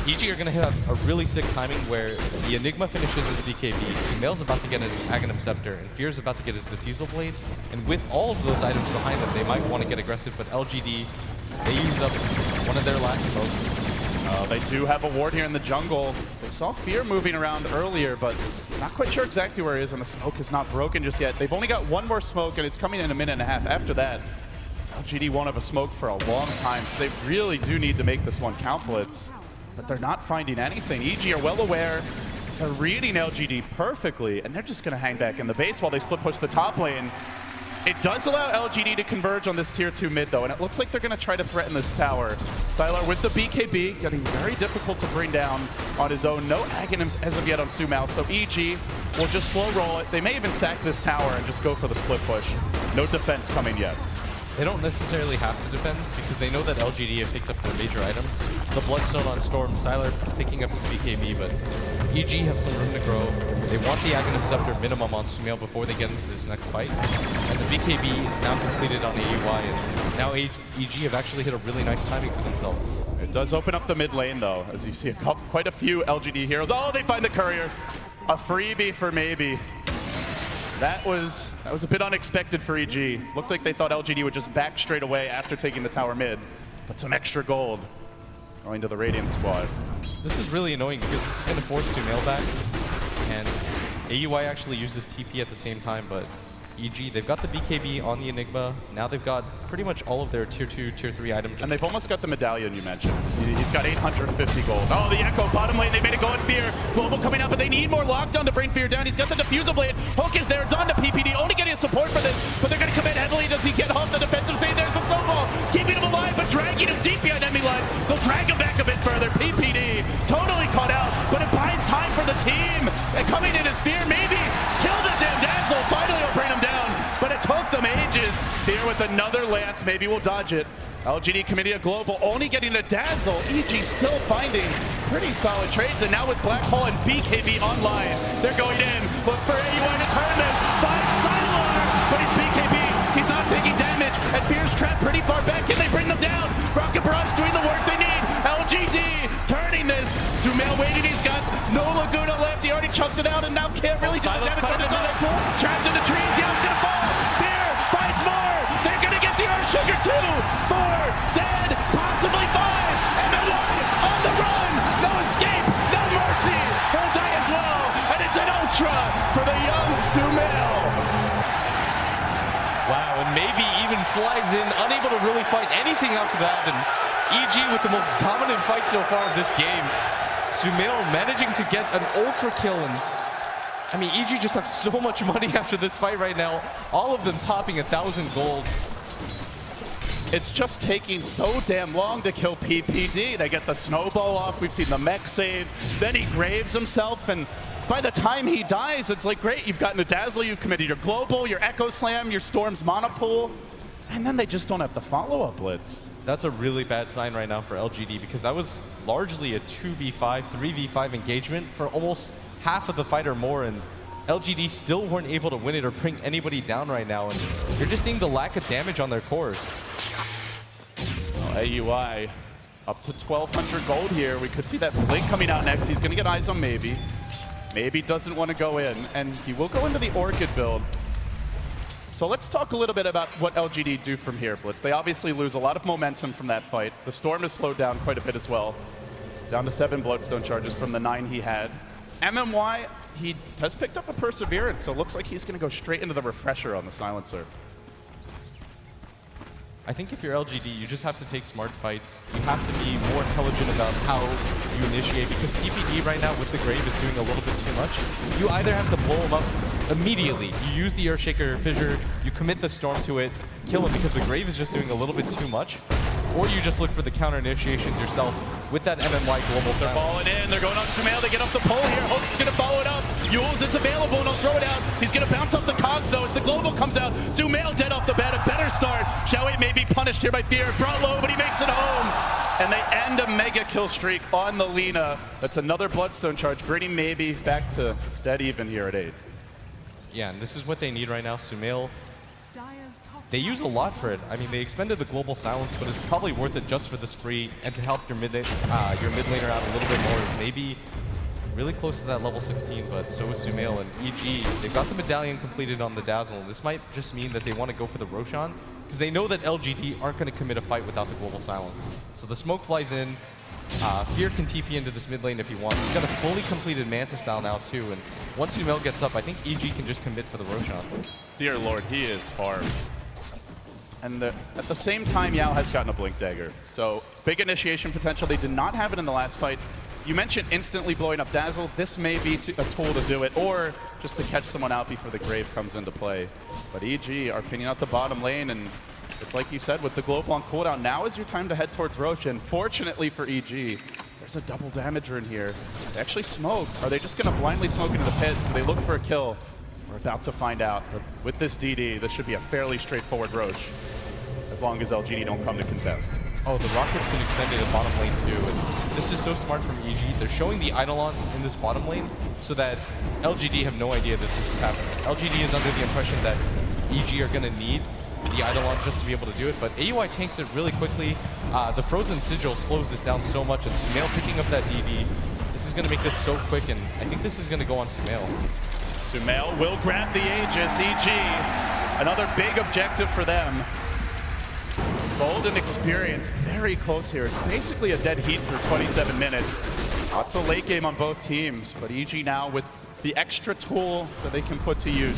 EG are going to have a really sick timing where the Enigma finishes his BKB, Sumail's about to get his Aghanim Scepter, and Fear's about to get his Diffusal Blade. And with all of those items behind them, they might want to get aggressive, but LGD, they used up one of their last smokes. They do have a ward here in the jungle. They saw Fear moving around earlier, but not quite sure exactly where he is, and the smoke is not broken just yet. They've only got one more smoke, and it's coming in a minute and a half after that. LGD won't have a smoke for a long time, so they really do need to make this one count blitz. But they're not finding anything. EG are well aware. They're reading LGD perfectly, and they're just going to hang back in the base while they split push the top lane. It does allow LGD to converge on this tier 2 mid, though, and it looks like they're going to try to threaten this tower. Sylar with the BKB, getting very difficult to bring down on his own. No Aghanims as of yet on Sumail, so EG will just slow roll it. They may even sack this tower and just go for the split push. No defense coming yet. They don't necessarily have to defend because they know that LGD have picked up their major items. The Bloodstone on Storm, Sylar picking up his BKB, but EG have some room to grow. They want the Aghanim Scepter minimum on Sumail before they get into this next fight. And the BKB is now completed on AUI, and now EG have actually hit a really nice timing for themselves. It does open up the mid lane, though, as you see quite a few LGD heroes. Oh, they find the courier. A freebie for maybe. That was a bit unexpected for EG. Looked like they thought LGD would just back straight away after taking the tower mid. But some extra gold going to the Radiant squad. This is really annoying because this is going to force Sumail back. And AUI actually uses TP at the same time, but EG, they've got the BKB on the Enigma. Now they've got pretty much all of their tier 2, tier 3 items. And they've almost got the medallion you mentioned. He's got 850 gold. Oh, the Echo bottom lane. They made it go in Fear. Global coming out, but they need more lockdown to bring Fear down. He's got the Diffusal Blade. Hook is there. It's on to PPD. Only getting support for this, but they're going to commit heavily. Does he get off the defensive save? There's the snowball. Keeping him alive, but dragging him deep behind enemy lines. They'll drag him back a bit further. PPD totally caught out, but it buys time for the team. And coming in is Fear. Maybe kill the damn Dazzle. Finally, will bring him down. But it took them ages. Fear with another lance. Maybe we'll dodge it. LGD Committee of Global only getting a Dazzle. EG still finding pretty solid trades. And now with Black Hole and BKB online, they're going in. Look for AUI to turn this. Finds Sylar, but he's BKB. He's not taking damage. And Fear's trapped pretty far back. Can they bring them down? Rocket Barrage doing the work they need. LGD turning this. Sumail waiting. He's got no Laguna left. He already chucked it out and now can't really do the damage. Trapped in the trees. Yow's going to fall. Fear fights more. They're going to get the Earthshaker 2, 4, dead, possibly 5, and then 1 on the run. No escape, no mercy. He'll die as well. And it's an ultra for the young Sumail. Wow, and maybe even flies in, unable to really fight anything after that. And EG with the most dominant fight so far of this game. Sumail managing to get an ultra kill, and I mean, EG just have so much money after this fight right now. All of them topping 1,000 gold. It's just taking so damn long to kill PPD. They get the snowball off. We've seen the mech saves. Then he graves himself, and by the time he dies, it's like, great, you've gotten a Dazzle, you've committed your Global, your Echo Slam, your Storm's Monopool, and then they just don't have the follow-up Blitz. That's a really bad sign right now for LGD, because that was largely a 2v5, 3v5 engagement for almost half of the fight or more, and LGD still weren't able to win it or bring anybody down right now, and you're just seeing the lack of damage on their cores. AUI up to 1,200 gold here. We could see that Blink coming out next. He's going to get eyes on Maybe. Maybe doesn't want to go in, and he will go into the Orchid build. So let's talk a little bit about what LGD do from here, Blitz. They obviously lose a lot of momentum from that fight. The Storm has slowed down quite a bit as well. Down to 7 Bloodstone charges from the 9 he had. MMY, he has picked up a Perseverance, so it looks like he's going to go straight into the Refresher on the Silencer. I think if you're LGD, you just have to take smart fights. You have to be more intelligent about how you initiate, because PPD right now with the Grave is doing a little bit too much. You either have to blow him up immediately. You use the Earthshaker Fissure, you commit the Storm to it, kill him because the Grave is just doing a little bit too much, or you just look for the counter initiations yourself with that MMY global. They're balling in, they're going on Sumail, they get off the pole here. Hook's gonna follow it up. Yules is available and he'll throw it out. He's gonna bounce off the cogs though as the global comes out. Sumail dead off the bat, a better start. Xiaowei may be punished here by Fear. Brought low, but he makes it home. And they end a mega kill streak on the Lina. That's another Bloodstone charge, bringing Maybe back to dead even here at 8. Yeah, and this is what they need right now. Sumail, they use a lot for it. I mean, they expended the global silence, but it's probably worth it just for the spree and to help your mid laner out a little bit more. Is maybe really close to that level 16, but so is Sumail and EG. They've got the medallion completed on the Dazzle. This might just mean that they want to go for the Roshan, because they know that LGD aren't going to commit a fight without the global silence. So the smoke flies in. Fear can TP into this mid lane if he wants. He's got a fully completed Manta style now too, and once Sumail gets up, I think EG can just commit for the Roshan. Dear Lord, he is farmed. And at the same time, Yao has gotten a Blink Dagger. So big initiation potential. They did not have it in the last fight. You mentioned instantly blowing up Dazzle. This may be a tool to do it, or just to catch someone out before the Grave comes into play. But EG are pinning out the bottom lane, and it's like you said, with the global on cooldown, now is your time to head towards Roche. And fortunately for EG, there's a double damager in here. They actually smoke. Are they just going to blindly smoke into the pit? Do they look for a kill? We're about to find out. But with this DD, this should be a fairly straightforward Roche, as long as LGD don't come to contest. Oh, the Rocket's been extended at bottom lane too, and this is so smart from EG. They're showing the Eidolons in this bottom lane so that LGD have no idea that this is happening. LGD is under the impression that EG are going to need the Eidolons just to be able to do it, but AUI tanks it really quickly. The Frozen Sigil slows this down so much, and Sumail picking up that DD. This is going to make this so quick, and I think this is going to go on Sumail. Sumail will grab the Aegis. EG, another big objective for them. Golden experience, very close here. It's basically a dead heat for 27 minutes. Lots of late game on both teams, but EG now with the extra tool that they can put to use,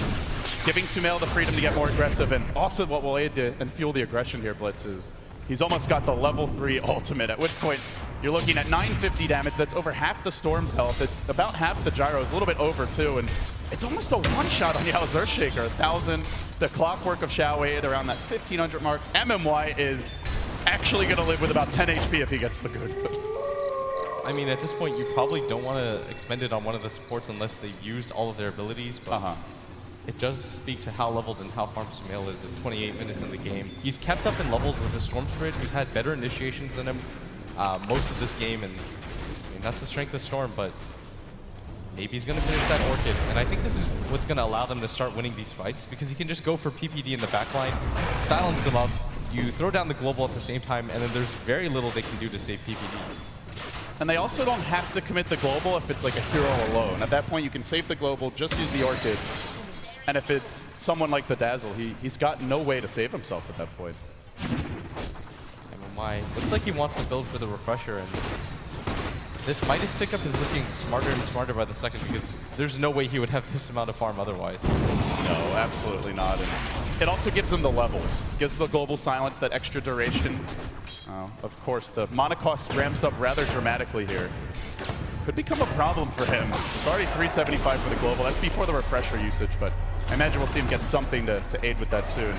giving Sumail the freedom to get more aggressive, and also what will aid and fuel the aggression here, Blitz, is he's almost got the level 3 ultimate, at which point you're looking at 950 damage. That's over half the Storm's health. It's about half the Gyro's, a little bit over too, and it's almost a one-shot on Yao's Earthshaker. 1,000, the clockwork of Xiaowei at around that 1,500 mark. MMY is actually going to live with about 10 HP if he gets the good. I mean, at this point, you probably don't want to expend it on one of the supports unless they've used all of their abilities, but it does speak to how leveled and how farmed Sumail is at 28 minutes in the game. He's kept up in levels with the Storm Spirit, who's had better initiations than him most of this game, and I mean, that's the strength of Storm, but maybe he's going to finish that Orchid, and I think this is what's going to allow them to start winning these fights, because he can just go for PPD in the backline, silence them up, you throw down the global at the same time, and then there's very little they can do to save PPD. And they also don't have to commit the global if it's like a hero alone. At that point, you can save the global, just use the Orchid. And if it's someone like the Dazzle, he's got no way to save himself at that point. MMY looks like he wants to build for the Refresher, and this Midas pickup is looking smarter and smarter by the second, because there's no way he would have this amount of farm otherwise. No, absolutely not. And it also gives them the levels. Gives the global silence that extra duration. Of course, the mana cost ramps up rather dramatically here. Could become a problem for him. It's already 375 for the global. That's before the refresher usage, but I imagine we'll see him get something to aid with that soon.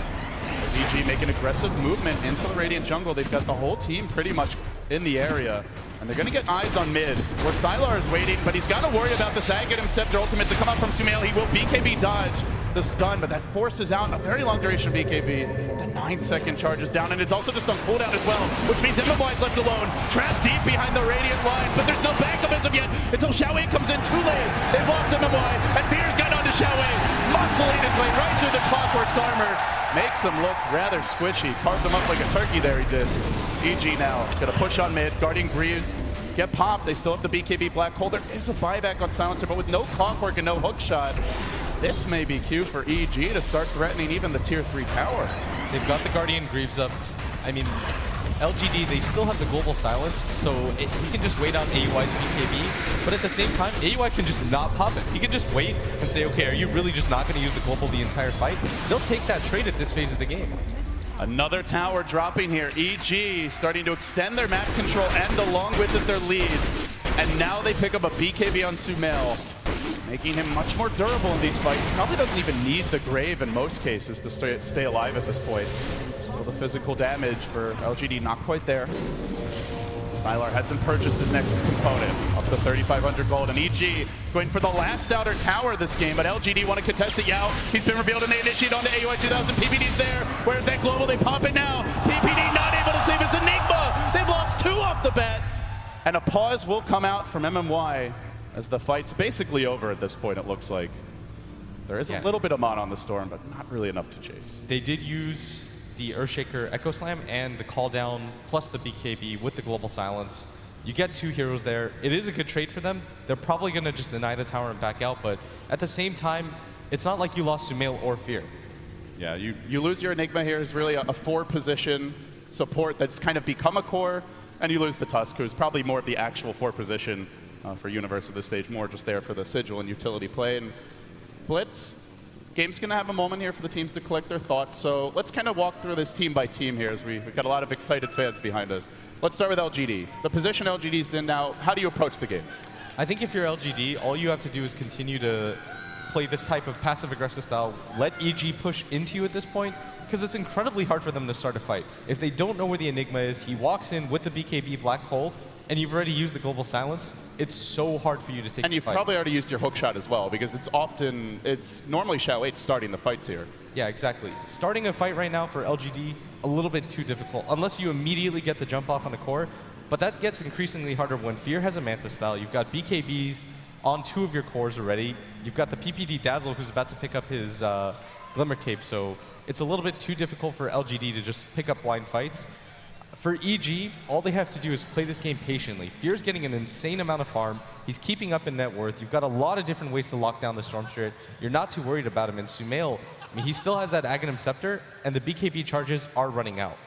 As EG make an aggressive movement into the Radiant jungle, they've got the whole team pretty much in the area. And they're going to get eyes on mid, where Sylar is waiting, but he's got to worry about this Aghanim Scepter ultimate to come out from Sumail. He will BKB dodge the stun, but that forces out a very long duration of BKB. The 9-second charge is down, and it's also just on cooldown as well, which means MMY is left alone, trapped deep behind the Radiant line, but there's no backup as of yet until Xiaowei comes in too late. They've lost MMY, and Fear's got onto Xiaowei, muscling his way right through the Clockwork's armor. Makes him look rather squishy. Carved him up like a turkey there, he did. EG now, gonna push on mid. Guardian Greaves get popped. They still have the BKB Black Hole. There is a buyback on Silencer, but with no Clockwork and no hook shot, this may be cue for EG to start threatening even the tier 3 tower. They've got the Guardian Greaves up. I mean, LGD, they still have the global silence, so he can just wait on AUI's BKB, but at the same time, AUI can just not pop it. He can just wait and say, okay, are you really just not going to use the global the entire fight? They'll take that trade at this phase of the game. Another tower dropping here. EG starting to extend their map control and along with it their lead. And now they pick up a BKB on Sumail, making him much more durable in these fights. Probably doesn't even need the Grave in most cases to stay alive at this point. Still the physical damage for LGD not quite there. Sylar hasn't purchased his next component, up to 3,500 gold, and EG going for the last outer tower this game, but LGD want to contest it. Yao, he's been revealed and they initiate onto AUI 2000. PPD's there. Where's that global? They pop it now. PPD not able to save his Enigma. They've lost 2 off the bat. And a pause will come out from MMY as the fight's basically over at this point, it looks like. There is a little bit of mana on the Storm, but not really enough to chase. They did use the Earthshaker Echo Slam and the Call Down plus the BKB with the Global Silence. You get 2 heroes there. It is a good trade for them. They're probably going to just deny the tower and back out, but at the same time, it's not like you lost Sumail or Fear. Yeah, you lose your Enigma here is really a 4-position support that's kind of become a core, and you lose the Tusk, who's probably more of the actual 4-position for Universe at this stage, more just there for the sigil and utility play. And Blitz, game's going to have a moment here for the teams to collect their thoughts, so let's kind of walk through this team by team here as we've got a lot of excited fans behind us. Let's start with LGD. The position LGD's in now, how do you approach the game? I think if you're LGD, all you have to do is continue to play this type of passive-aggressive style. Let EG push into you at this point, because it's incredibly hard for them to start a fight. If they don't know where the Enigma is, he walks in with the BKB Black Hole, and you've already used the Global Silence. It's so hard for you to take the fight. And you've probably already used your hookshot as well, because it's normally Xiao 8 starting the fights here. Yeah, exactly. Starting a fight right now for LGD, a little bit too difficult, unless you immediately get the jump off on the core. But that gets increasingly harder when Fear has a Manta style. You've got BKBs on 2 of your cores already. You've got the PPD Dazzle who's about to pick up his Glimmer Cape, so it's a little bit too difficult for LGD to just pick up blind fights. For EG, all they have to do is play this game patiently. Fear's getting an insane amount of farm. He's keeping up in net worth. You've got a lot of different ways to lock down the Storm Spirit. You're not too worried about him. And Sumail, I mean, he still has that Aghanim Scepter, and the BKB charges are running out.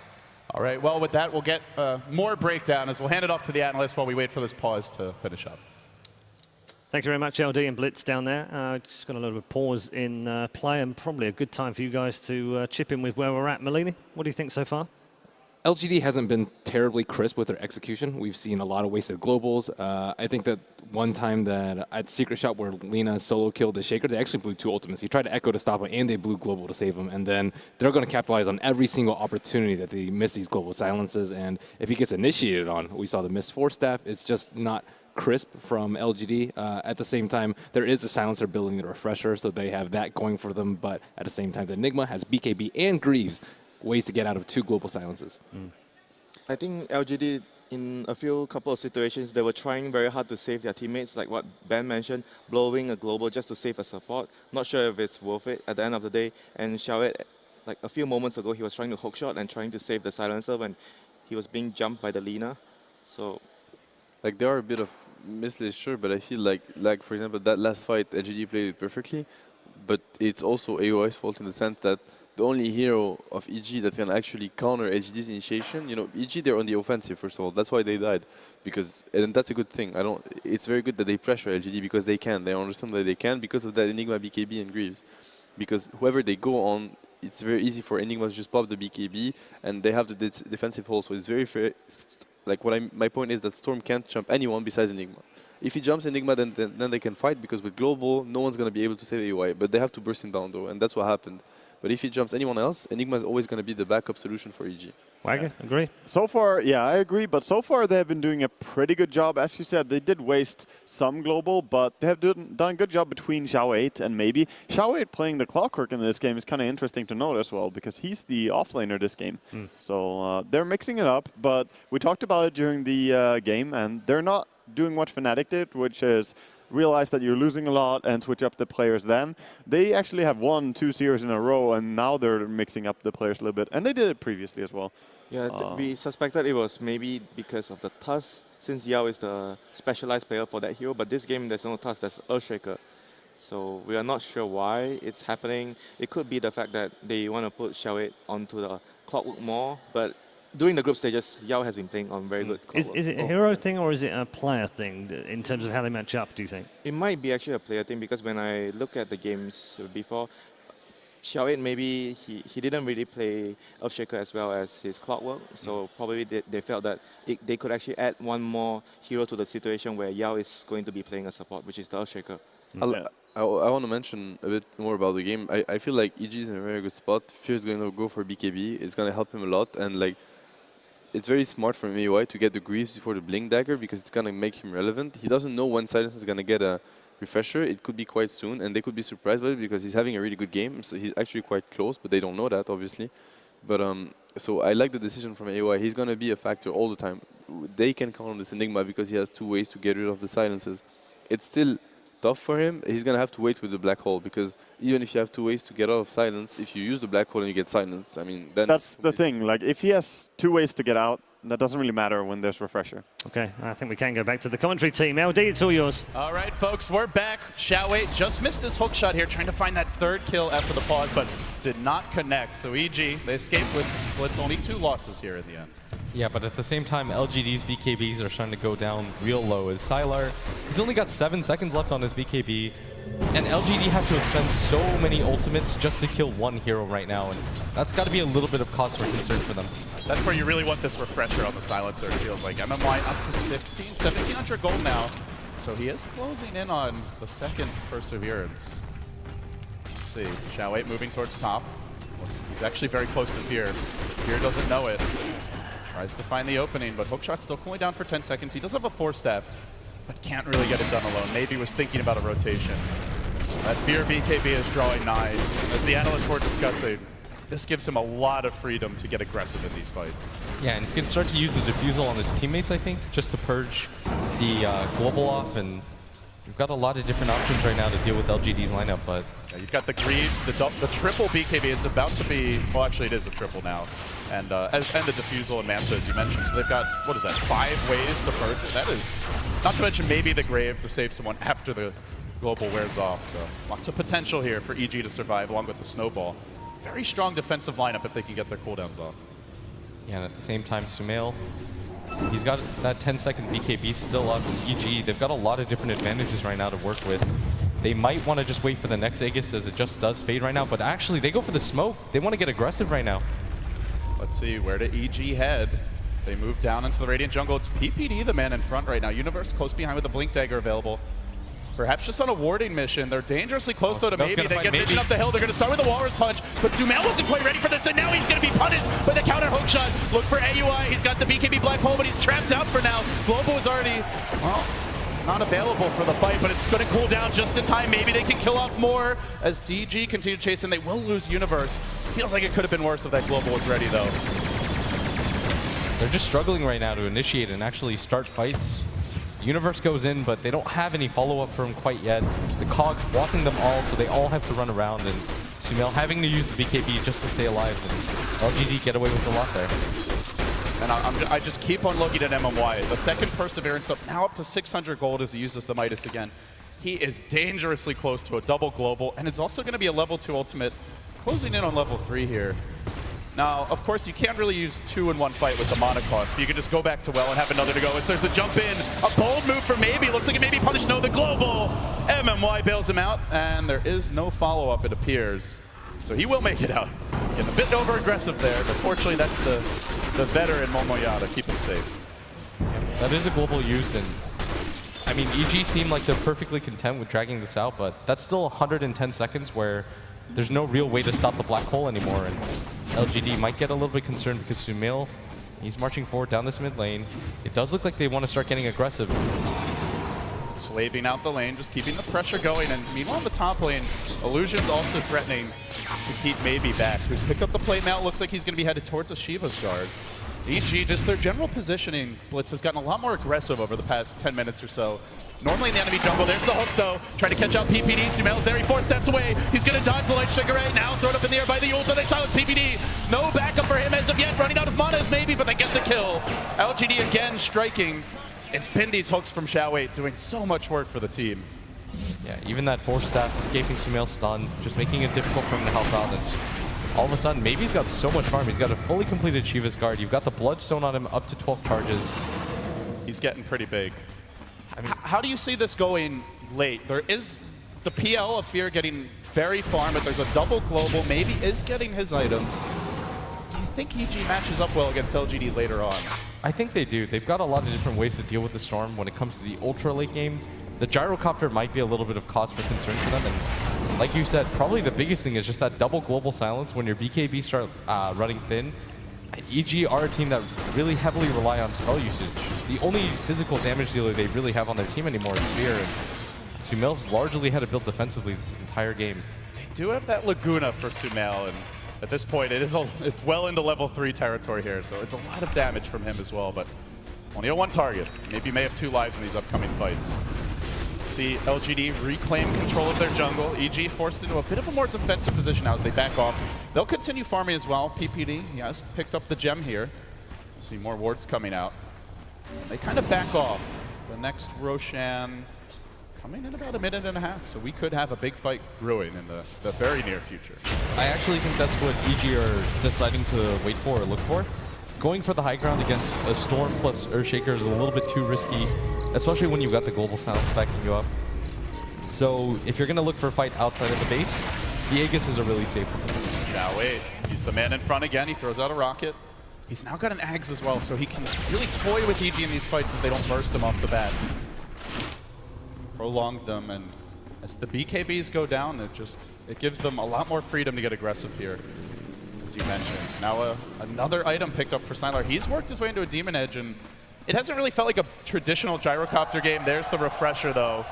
All right, well, with that, we'll get more breakdown as we'll hand it off to the analyst while we wait for this pause to finish up. Thank you very much, LD and Blitz down there. Just got a little bit of pause in play, and probably a good time for you guys to chip in with where we're at. Malini, what do you think so far? LGD hasn't been terribly crisp with their execution. We've seen a lot of wasted globals. I think that one time that at Secret Shot where Lina solo killed the Shaker, they actually blew 2 ultimates. He tried to Echo to stop him, and they blew global to save him. And then they're going to capitalize on every single opportunity that they miss these global silences. And if he gets initiated on, we saw the miss 4 staff. It's just not crisp from LGD. At the same time, there is a silencer building the refresher, so they have that going for them. But at the same time, the Enigma has BKB and Greaves, ways to get out of 2 global silences. I think LGD, in a couple of situations, they were trying very hard to save their teammates, like what Ben mentioned, blowing a global just to save a support. Not sure if it's worth it at the end of the day. And Xiao, like a few moments ago, he was trying to hookshot and trying to save the silencer when he was being jumped by the Lina. So, like, there are a bit of misplays, sure, but I feel like for example, that last fight, LGD played it perfectly, but it's also AOI's fault in the sense that the only hero of EG that can actually counter LGD's initiation, you know, EG, they're on the offensive, first of all. That's why they died. And that's a good thing. It's very good that they pressure LGD because they can. They understand that they can because of that Enigma, BKB, and Greaves. Because whoever they go on, it's very easy for Enigma to just pop the BKB, and they have the defensive hold, so it's very fair. Like my point is that Storm can't jump anyone besides Enigma. If he jumps Enigma, then they can fight, because with Global, no one's going to be able to save AUI, but they have to burst him down though, and that's what happened. But if he jumps anyone else, Enigma is always going to be the backup solution for EG. Wagger, agree? So far, yeah, I agree. But so far, they have been doing a pretty good job. As you said, they did waste some global, but they have done a good job between Xiao 8 and maybe. Xiao 8 playing the Clockwork in this game is kind of interesting to note as well, because he's the offlaner this game. So they're mixing it up. But we talked about it during the game, and they're not doing what Fnatic did, which is realize that you're losing a lot and switch up the players then. They actually have won 2 series in a row, and now they're mixing up the players a little bit. And they did it previously as well. Yeah, we suspected it was maybe because of the Tusk, since Yao is the specialized player for that hero, but this game there's no Tusk, there's Earthshaker. So we are not sure why it's happening. It could be the fact that they want to put Xiao 8 onto the Clockwork more, but during the group stages, Yao has been playing on very good Clockwork. Is it a hero thing or is it a player thing in terms of how they match up, do you think? It might be actually a player thing, because when I look at the games before, Xiao 8 maybe he didn't really play Earthshaker as well as his Clockwork, so probably they felt that they could actually add one more hero to the situation where Yao is going to be playing a support, which is the Earthshaker. I want to mention a bit more about the game. I feel like EG is in a very good spot. Fear is going to go for BKB. It's going to help him a lot, and like it's very smart from AUI to get the Greaves before the Blink Dagger, because it's going to make him relevant. He doesn't know when Silence is going to get a refresher. It could be quite soon, and they could be surprised by it because he's having a really good game. So he's actually quite close, but they don't know that, obviously. But so I like the decision from AUI. He's going to be a factor all the time. They can count on this Enigma because he has 2 ways to get rid of the silences. It's still tough for him. He's going to have to wait with the black hole, because even if you have 2 ways to get out of silence, if you use the black hole and you get silence, I mean, then That's the thing. Like, if he has 2 ways to get out, that doesn't really matter when there's refresher. Okay, I think we can go back to the commentary team. LD, it's all yours. All right, folks, we're back. Xiao 8 just missed his hook shot here, trying to find that 3rd kill after the pause, but did not connect. So EG, they escaped with what's only 2 losses here in the end. Yeah, but at the same time, LGD's BKBs are starting to go down real low. As Sylar, he's only got 7 seconds left on his BKB, and LGD have to expend so many ultimates just to kill 1 hero right now, and that's got to be a little bit of cause for concern for them. That's where you really want this refresher on the silencer, it feels like. MMY up to 1,700 gold now. So he is closing in on the 2nd Perseverance. Let's see, Xiao 8 moving towards top. He's actually very close to Fear. Fear doesn't know it. Tries to find the opening, but hookshot's still cooling down for 10 seconds. He does have a 4-staff, but can't really get it done alone. Maybe was thinking about a rotation. That Fear BKB is drawing nigh. As the analysts were discussing, this gives him a lot of freedom to get aggressive in these fights. Yeah, and he can start to use the diffusal on his teammates, I think, just to purge the global off, and you've got a lot of different options right now to deal with LGD's lineup, but... Yeah, you've got the Greaves, the triple BKB. It's about to be, well, actually it is a triple now. And the diffusal and Manta, as you mentioned. So they've got, what is that, 5 ways to purge it? That is, not to mention maybe the Grave to save someone after the global wears off. So lots of potential here for EG to survive along with the Snowball. Very strong defensive lineup if they can get their cooldowns off. Yeah, and at the same time, Sumail, he's got that 10-second BKB still up. EG, they've got a lot of different advantages right now to work with. They might want to just wait for the next Aegis as it just does fade right now, but actually they go for the smoke. They want to get aggressive right now. Let's see, where did EG head? They move down into the Radiant jungle. It's PPD, the man in front right now. Universe close behind with the Blink Dagger available. Perhaps just on a warding mission. They're dangerously close though to maybe. They get vision up the hill. They're going to start with the Walrus Punch, but Sumail wasn't quite ready for this, and now he's going to be punished by the counter hook shot. Look for AUI. He's got the BKB Black Hole, but he's trapped out for now. Global is already, well, not available for the fight, but it's going to cool down just in time. Maybe they can kill off more as DG continue to chase, and they will lose Universe. Feels like it could have been worse if that Global was ready though. They're just struggling right now to initiate and actually start fights. Universe goes in, but they don't have any follow-up for him quite yet. The Cogs blocking them all, so they all have to run around, and Sumail having to use the BKB just to stay alive, and LGD get away with a lot there. And I just keep on looking at MMY. The 2nd Perseverance up, now up to 600 gold as he uses the Midas again. He is dangerously close to a double global, and it's also going to be a level 2 ultimate, closing in on level 3 here. Now, of course, you can't really use 2 in 1 fight with the mana cost, but you can just go back to well and have another to go. As there's a jump in, a bold move for maybe. Looks like it may be punished. No, the global. MMY bails him out, and there is no follow-up, it appears. So he will make it out. Getting a bit over-aggressive there, but fortunately that's the veteran Momoyada keep him safe. That is a global used, and I mean, EG seem like they're perfectly content with dragging this out, but that's still 110 seconds where there's no real way to stop the black hole anymore, and LGD might get a little bit concerned because Sumail, he's marching forward down this mid lane. It does look like they want to start getting aggressive. Slaving out the lane, just keeping the pressure going, and meanwhile in the top lane, Illusion's also threatening to keep Maybe back, who's picked up the plate now. Looks like he's going to be headed towards a Shiva's guard. EG, just their general positioning, Blitz has gotten a lot more aggressive over the past 10 minutes or so. Normally in the enemy jungle, there's the hook though, trying to catch out PPD. Sumail's there, he 4 steps away. He's going to dodge the light sugar ray, now thrown up in the air by the ult, they silence PPD. No backup for him as of yet, running out of mana as Maybe, but they get the kill. LGD again striking. It's been these hooks from Xiao doing so much work for the team. Yeah, even that force staff escaping Sumail's stun, just making it difficult for him to help out. That's all of a sudden, Maybe's got so much farm. He's got a fully completed Shiva's guard. You've got the Bloodstone on him up to 12 charges. He's getting pretty big. I mean, how do you see this going late? There is the PL of Fear getting very farm, but there's a double global. Maybe is getting his items. Do you think EG matches up well against LGD later on? I think they do. They've got a lot of different ways to deal with the Storm when it comes to the ultra late game. The gyrocopter might be a little bit of cause for concern for them, and like you said, probably the biggest thing is just that double global silence when your BKB start running thin. EG are a team that really heavily rely on spell usage. The only physical damage dealer they really have on their team anymore is Fear, and Sumail's largely had to build defensively this entire game. They do have that Laguna for Sumail, and at this point it's well into level 3 territory here, so it's a lot of damage from him as well, but only a 1 target. Maybe may have 2 lives in these upcoming fights. See LGD reclaim control of their jungle. EG forced into a bit of a more defensive position now as they back off. They'll continue farming as well. PPD, he has picked up the gem here. See more wards coming out. And they kind of back off. The next Roshan coming in about a minute and a half, so we could have a big fight brewing in the very near future. I actually think that's what EG are deciding to wait for or look for. Going for the high ground against a Storm plus Earthshaker is a little bit too risky, especially when you've got the global silence backing you up. So if you're going to look for a fight outside of the base, the Aegis is a really safe one. Now wait, he's the man in front again. He throws out a rocket. He's now got an Ags as well, so he can really toy with EG in these fights if they don't burst him off the bat. Prolonged them, and as the BKBs go down, it gives them a lot more freedom to get aggressive here, as you mentioned. Now another item picked up for Snilar. He's worked his way into a Demon Edge, and it hasn't really felt like a traditional gyrocopter game. There's the refresher, though.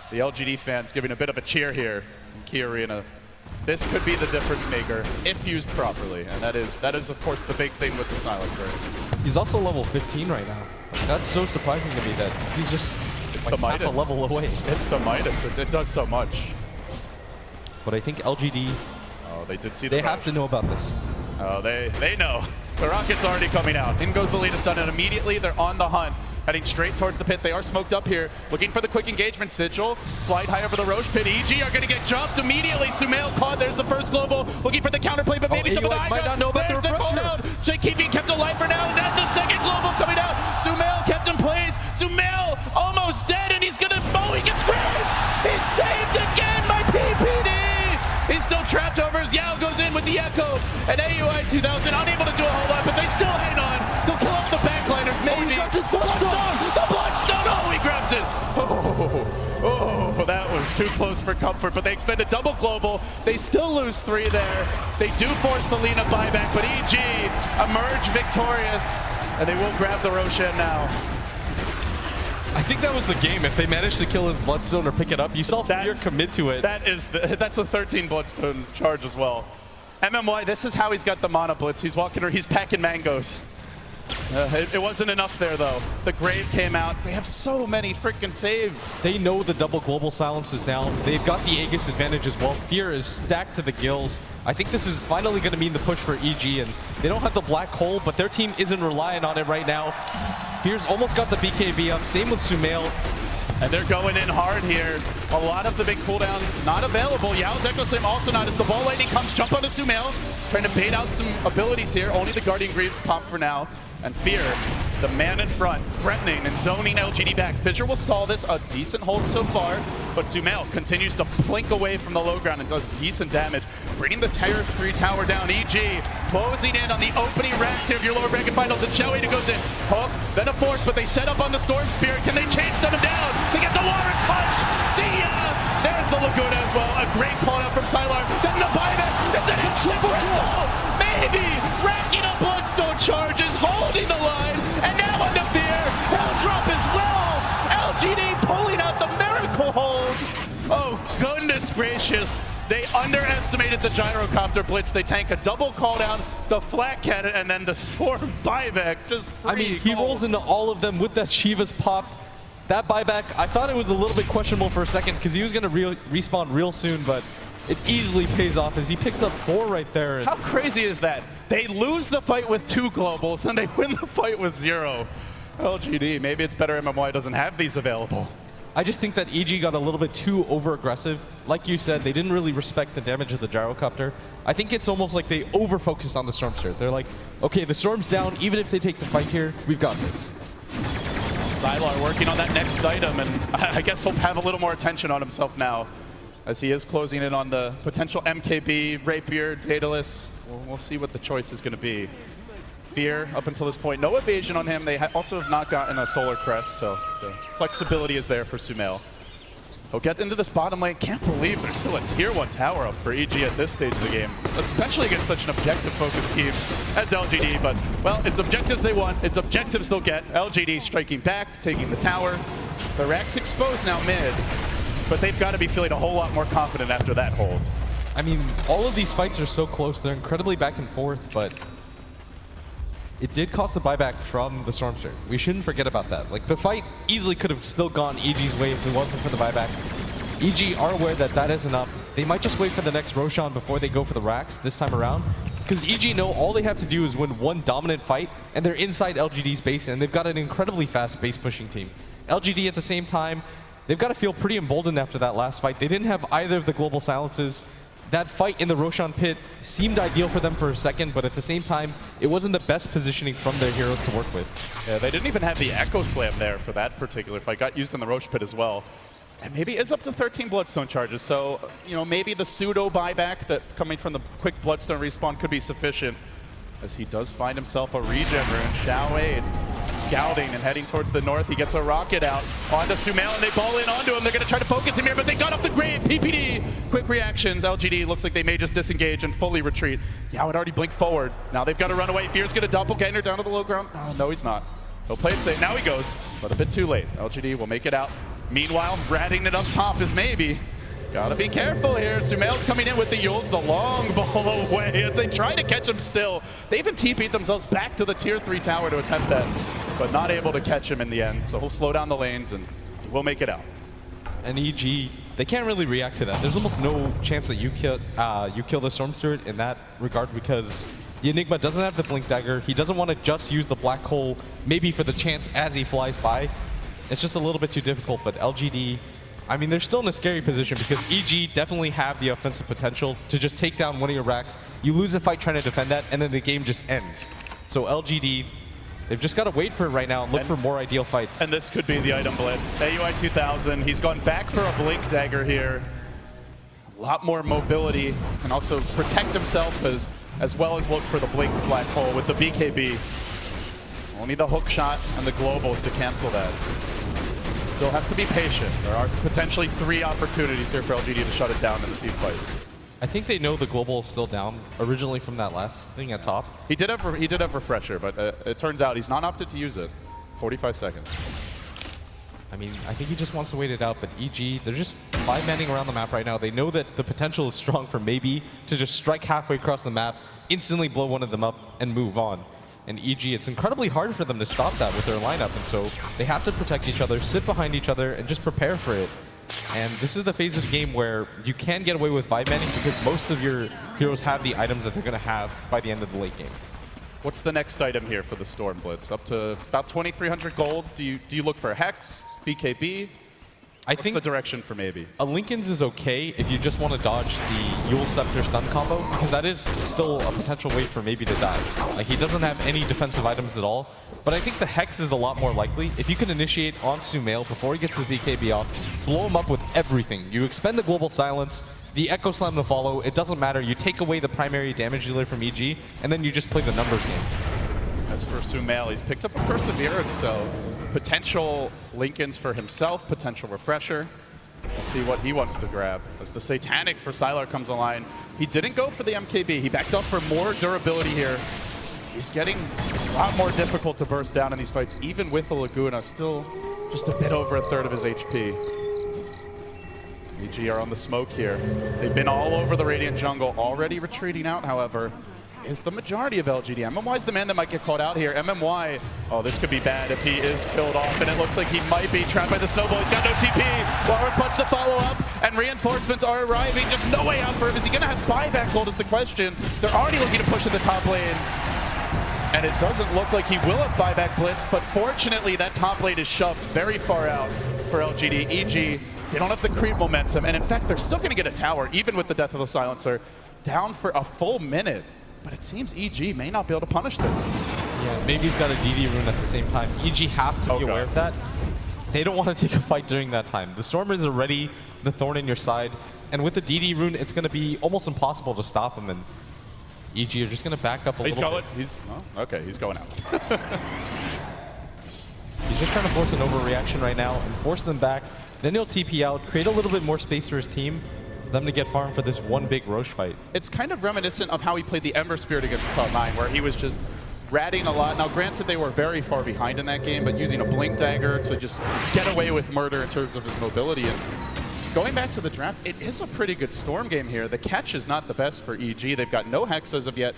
The LGD fans giving a bit of a cheer here in Key Arena. This could be the difference maker if used properly, and that is of course the big thing with the silencer. He's also level 15 right now. That's so surprising to me that he's just like half a level away. It's the Midas. It does so much. But I think LGD, they did see they have to know about this. Oh, they know. The rocket's already coming out. In goes the lead stun, and immediately they're on the hunt, heading straight towards the pit. They are smoked up here, looking for the quick engagement. Sigil flied high over the Roche pit. EG are going to get jumped immediately. Sumail caught. There's the first global, looking for the counterplay, but maybe some of the high might not know about the refresher. Jake keeping kept alive for now, and then the second global coming out. Sumail kept in place. Sumail almost dead, and he's going to, he gets grabbed. He's saved again by PPD. He's still trapped over as Yao goes in with the Echo, and AUI 2000 unable to do a whole lot, but they still hang on. They'll pull up the backliners, maybe. He dropped his Bloodstone! The Bloodstone! Oh, he grabs it! Oh, that was too close for comfort, but they expend a double global. They still lose 3 there. They do force the Lina buyback, but EG emerge victorious, and they will grab the Roshan now. I think that was the game. If they managed to kill his Bloodstone or pick it up, you saw Fear commit to it. That's a 13 Bloodstone charge as well. MMY, this is how he's got the mana blitz. He's walking, or he's packing mangoes. It wasn't enough there, though. The Grave came out. They have so many freaking saves. They know the double global silence is down. They've got the Aegis advantage as well. Fear is stacked to the gills. I think this is finally going to mean the push for EG, and they don't have the black hole, but their team isn't relying on it right now. Fear's almost got the BKB up. Same with Sumail. And they're going in hard here. A lot of the big cooldowns not available. Yao's Echo Slam also not, as the ball lightning comes, jump onto Sumail. Trying to bait out some abilities here. Only the Guardian Greaves pop for now. And Fear, the man in front, threatening and zoning LGD back. Fissure will stall this, a decent hold so far, but Sumail continues to plink away from the low ground and does decent damage. bringing the tier 3 tower down. EG closing in on the opening racks here of your lower bracket finals. And Shoei goes in. Hook, then a force, but they set up on the Storm Spirit. Can they chain stun him down? They get the Walrus punch. See ya! There's the Laguna as well. A great call out from Sylar. Then the buyback. It's a triple kill. Maybe racking up Bloodstone charges, holding the line, and now under fear. Hell drop as well. LGD pulling out the miracle hold. Oh, goodness gracious. They underestimated the gyrocopter blitz. They tank a double call down, the flat cannon, and then the Storm buyback. Just free. I mean, he rolls into all of them with that Shiva's popped. That buyback, I thought it was a little bit questionable for a second because he was going to respawn real soon, but it easily pays off as he picks up 4 right there. How crazy is that? They lose the fight with 2 globals, and they win the fight with 0. LGD, maybe it's better MMY doesn't have these available. I just think that EG got a little bit too over-aggressive. Like you said, they didn't really respect the damage of the gyrocopter. I think it's almost like they over-focused on the Stormster. They're like, okay, the Storm's down. Even if they take the fight here, we've got this. Sylar working on that next item, and I guess he'll have a little more attention on himself now, as he is closing in on the potential MKB, Rapier, Daedalus. We'll see what the choice is going to be. Fear, up until this point, no evasion on him. They also have not gotten a Solar Crest, so the flexibility is there for Sumail. He'll get into this bottom lane. Can't believe there's still a tier 1 tower up for EG at this stage of the game, especially against such an objective-focused team as LGD. But, well, it's objectives they want. It's objectives they'll get. LGD striking back, taking the tower. The rack's exposed now mid, but they've got to be feeling a whole lot more confident after that hold. I mean, all of these fights are so close. They're incredibly back and forth, but it did cost a buyback from the Stormster. We shouldn't forget about that. Like, the fight easily could have still gone EG's way if it wasn't for the buyback. EG are aware that that isn't up. They might just wait for the next Roshan before they go for the racks this time around, because EG know all they have to do is win one dominant fight, and they're inside LGD's base, and they've got an incredibly fast base pushing team. LGD at the same time, they've got to feel pretty emboldened after that last fight. They didn't have either of the global silences. That fight in the Roshan pit seemed ideal for them for a second, but at the same time, it wasn't the best positioning from their heroes to work with. Yeah, they didn't even have the Echo Slam there for that particular fight. Got used in the Rosh pit as well. And maybe it's up to 13 Bloodstone charges, so, you know, maybe the pseudo buyback that coming from the quick Bloodstone respawn could be sufficient, as he does find himself a regen rune. Xiao Wade scouting and heading towards the north. He gets a rocket out onto Sumail, and they ball in onto him. They're going to try to focus him here, but they got off the grave. PPD, quick reactions. LGD looks like they may just disengage and fully retreat. Yao had already blinked forward. Now they've got to run away. Fear's going to doppelganger down to the low ground. Oh, no, he's not. He'll play it safe. Now he goes, but a bit too late. LGD will make it out. Meanwhile, ratting it up top is maybe. Gotta be careful here. Sumail's coming in with the Yules, the long ball away as they try to catch him still. They even TP'd themselves back to the tier 3 tower to attempt that, but not able to catch him in the end. So he'll slow down the lanes and we'll make it out. And EG, they can't really react to that. There's almost no chance that you kill the Storm Spirit in that regard, because the Enigma doesn't have the Blink Dagger. He doesn't want to just use the Black Hole maybe for the chance as he flies by. It's just a little bit too difficult, but LGD, I mean, they're still in a scary position because EG definitely have the offensive potential to just take down one of your racks. You lose a fight trying to defend that, and then the game just ends. So LGD, they've just got to wait for it right now and look for more ideal fights. And this could be the item blitz. AUI 2000, he's gone back for a Blink Dagger here. A lot more mobility, and also protect himself as well as look for the Blink Black Hole with the BKB. Only the hook shot and the globals to cancel that. Still has to be patient. There are potentially 3 opportunities here for LGD to shut it down in the team fight. I think they know the global is still down originally from that last thing at top. He did have Refresher, but it turns out he's not opted to use it. 45 seconds. I mean, I think he just wants to wait it out, but EG, they're just 5-manning around the map right now. They know that the potential is strong for maybe to just strike halfway across the map, instantly blow one of them up, and move on. And EG, it's incredibly hard for them to stop that with their lineup, and so they have to protect each other, sit behind each other, and just prepare for it. And this is the phase of the game where you can get away with 5-manning because most of your heroes have the items that they're going to have by the end of the late game. What's the next item here for the Storm Blitz? Up to about 2,300 gold. Do you look for Hex, BKB? I What's think the direction for maybe? A Linken's is okay if you just want to dodge the Yule Scepter stun combo, because that is still a potential way for maybe to die. Like, he doesn't have any defensive items at all, but I think the Hex is a lot more likely. If you can initiate on Sumail before he gets his BKB off, blow him up with everything. You expend the Global Silence, the Echo Slam to follow, it doesn't matter. You take away the primary damage dealer from EG, and then you just play the numbers game. As for Sumail, he's picked up a Perseverance, so potential Link-ins for himself, potential Refresher. We'll see what he wants to grab. As the Satanic for Sylar comes online, he didn't go for the MKB. He backed up for more durability here. He's getting a lot more difficult to burst down in these fights, even with the Laguna. Still just a bit over a third of his HP. EG are on the smoke here. They've been all over the Radiant jungle, already retreating out, however, is the majority of LGD. MMY is the man that might get caught out here. MMY, oh, this could be bad if he is killed off, and it looks like he might be trapped by the snowball. He's got no TP. Walrus Punch to follow up, and reinforcements are arriving. Just no way out for him. Is he going to have buyback gold is the question. They're already looking to push in the top lane. And it doesn't look like he will have buyback blitz, but fortunately that top lane is shoved very far out for LGD. EG, they don't have the creep momentum, and in fact they're still going to get a tower, even with the death of the Silencer, down for a full minute. But it seems EG may not be able to punish this. Yeah, maybe he's got a DD rune at the same time. EG have to be aware of that. They don't want to take a fight during that time. The Storm is already the thorn in your side, and with the DD rune, it's going to be almost impossible to stop him. And EG are just going to back up a little bit. He's okay, he's going out. He's just trying to force an overreaction right now and force them back. Then he'll TP out, create a little bit more space for his team, for them to get farm for this one big Roche fight. It's kind of reminiscent of how he played the Ember Spirit against Cloud9, where he was just ratting a lot. Now, granted, they were very far behind in that game, but using a Blink Dagger to just get away with murder in terms of his mobility. And going back to the draft, it is a pretty good Storm game here. The catch is not the best for EG. They've got no Hex as of yet,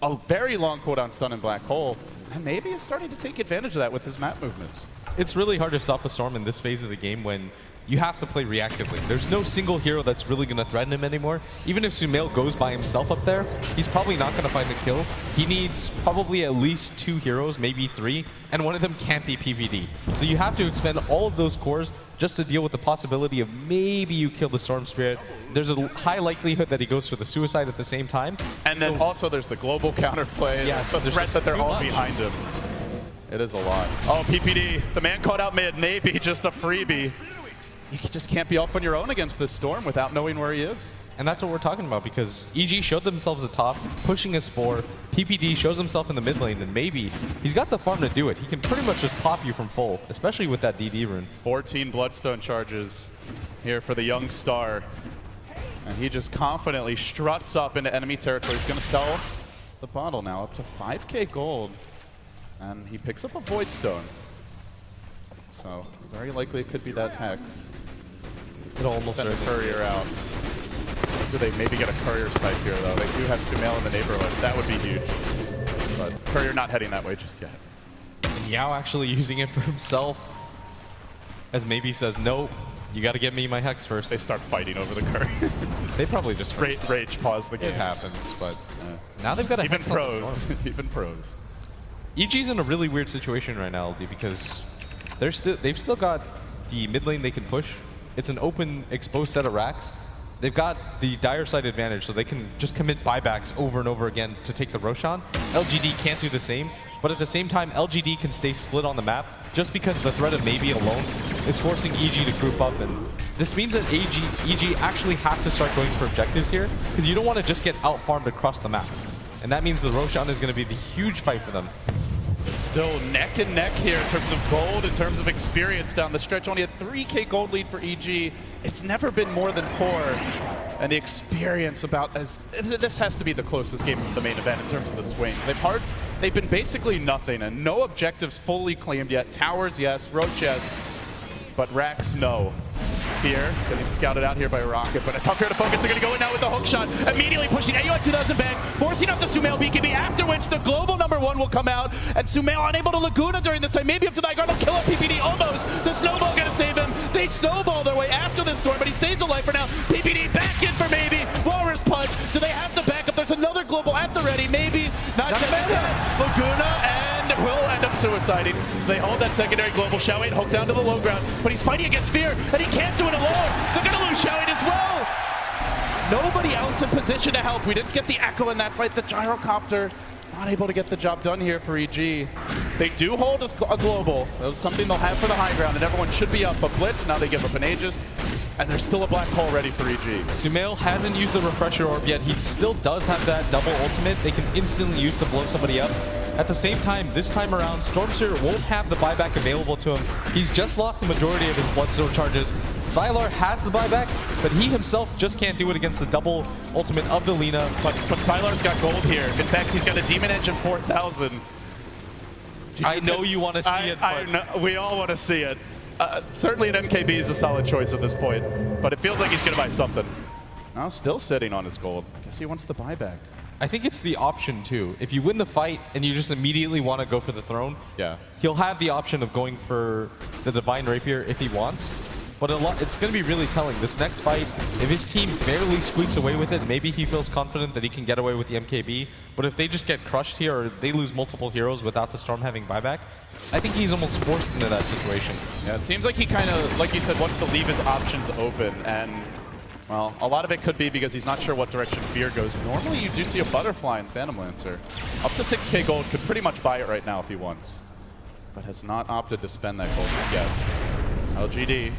a very long cooldown stun in Black Hole, and maybe is starting to take advantage of that with his map movements. It's really hard to stop a Storm in this phase of the game when you have to play reactively. There's no single hero that's really going to threaten him anymore. Even if Sumail goes by himself up there, he's probably not going to find the kill. He needs probably at least 2 heroes, maybe 3, and one of them can't be PvD. So you have to expend all of those cores just to deal with the possibility of maybe you kill the Storm Spirit. There's a high likelihood that he goes for the suicide at the same time. And then also there's the global counterplay, yes, the threat that they're all much behind him. It is a lot. Oh, PPD, the man caught out mid, maybe just a freebie. You just can't be off on your own against this Storm without knowing where he is. And that's what we're talking about, because EG showed themselves at top, pushing his 4. PPD shows himself in the mid lane, and maybe he's got the farm to do it. He can pretty much just pop you from full, especially with that DD rune. 14 Bloodstone charges here for the young star. And he just confidently struts up into enemy territory. He's going to sell the bottle now, up to 5k gold. And he picks up a Void Stone. So very likely it could be that Hex. It'll almost send a courier out. Do they maybe get a courier snipe here, though? They do have Sumail in the neighborhood. That would be huge. But courier not heading that way just yet. And Yao actually using it for himself, as maybe says, no, you got to get me my Hex first. They start fighting over the courier. They probably just rage pause the game. It happens, but now they've got a even Hex on the pros. Storm. Even pros. EG's in a really weird situation right now, LD, because they've still got the mid lane they can push. It's an open, exposed set of racks. They've got the dire side advantage, so they can just commit buybacks over and over again to take the Roshan. LGD can't do the same, but at the same time, LGD can stay split on the map just because the threat of maybe alone is forcing EG to group up. And this means that EG actually have to start going for objectives here, because you don't want to just get out-farmed across the map. And that means the Roshan is going to be the huge fight for them. It's still neck and neck here in terms of gold, in terms of experience down the stretch. Only a 3k gold lead for EG. It's never been more than 4. And the experience this has to be the closest game of the main event in terms of the swings. They've been basically nothing, and no objectives fully claimed yet. Towers, yes. Roach, yes. But Rax, no. Fear getting scouted out here by Rocket, but a tough here to focus. They're going to go in now with the hook shot, immediately pushing AU at 2000 back, forcing up the Sumail BKB, after which the global #1 will come out, and Sumail unable to Laguna during this time, maybe up to the Nygar, they'll kill up PPD almost. The snowball going to save him. They snowball their way after this Storm, but he stays alive for now. PPD back in for maybe. Walrus Punch. Do they have the backup? There's another global at the ready, maybe. Not Laguna, and will end up suiciding. So they hold that secondary global. Xiao 8 hooked down to the low ground, but he's fighting against Fear, and he can't do it alone. They're going to lose Xiao 8 as well. Nobody else in position to help. We didn't get the Echo in that fight. The Gyrocopter not able to get the job done here for EG. They do hold a global. That was something they'll have for the high ground, and everyone should be up. But Blitz, now they give up an Aegis. and there's still a black hole ready for EG. Sumail hasn't used the refresher orb yet. He still does have that double ultimate they can instantly use to blow somebody up. At the same time, this time around, Stormsphere won't have the buyback available to him. He's just lost the majority of his Bloodstone charges. Sylar has the buyback, but he himself just can't do it against the double ultimate of the Lina. But Sylar's got gold here. In fact, he's got a Demon Engine 4000. I know you want to see it, but we all want to see it. Certainly an MKB is a solid choice at this point, but it feels like he's going to buy something. Now still sitting on his gold. Guess he wants the buyback. I think it's the option too. If you win the fight and you just immediately want to go for the throne, yeah, he'll have the option of going for the Divine Rapier if he wants. But it's going to be really telling. This next fight, if his team barely squeaks away with it, maybe he feels confident that he can get away with the MKB. But if they just get crushed here or they lose multiple heroes without the Storm having buyback, I think he's almost forced into that situation. Yeah, it seems like he kind of, like you said, wants to leave his options open. And, well, a lot of it could be because he's not sure what direction Fear goes. Normally you do see a Butterfly in Phantom Lancer. Up to 6k gold, could pretty much buy it right now if he wants. But has not opted to spend that gold just yet. LGD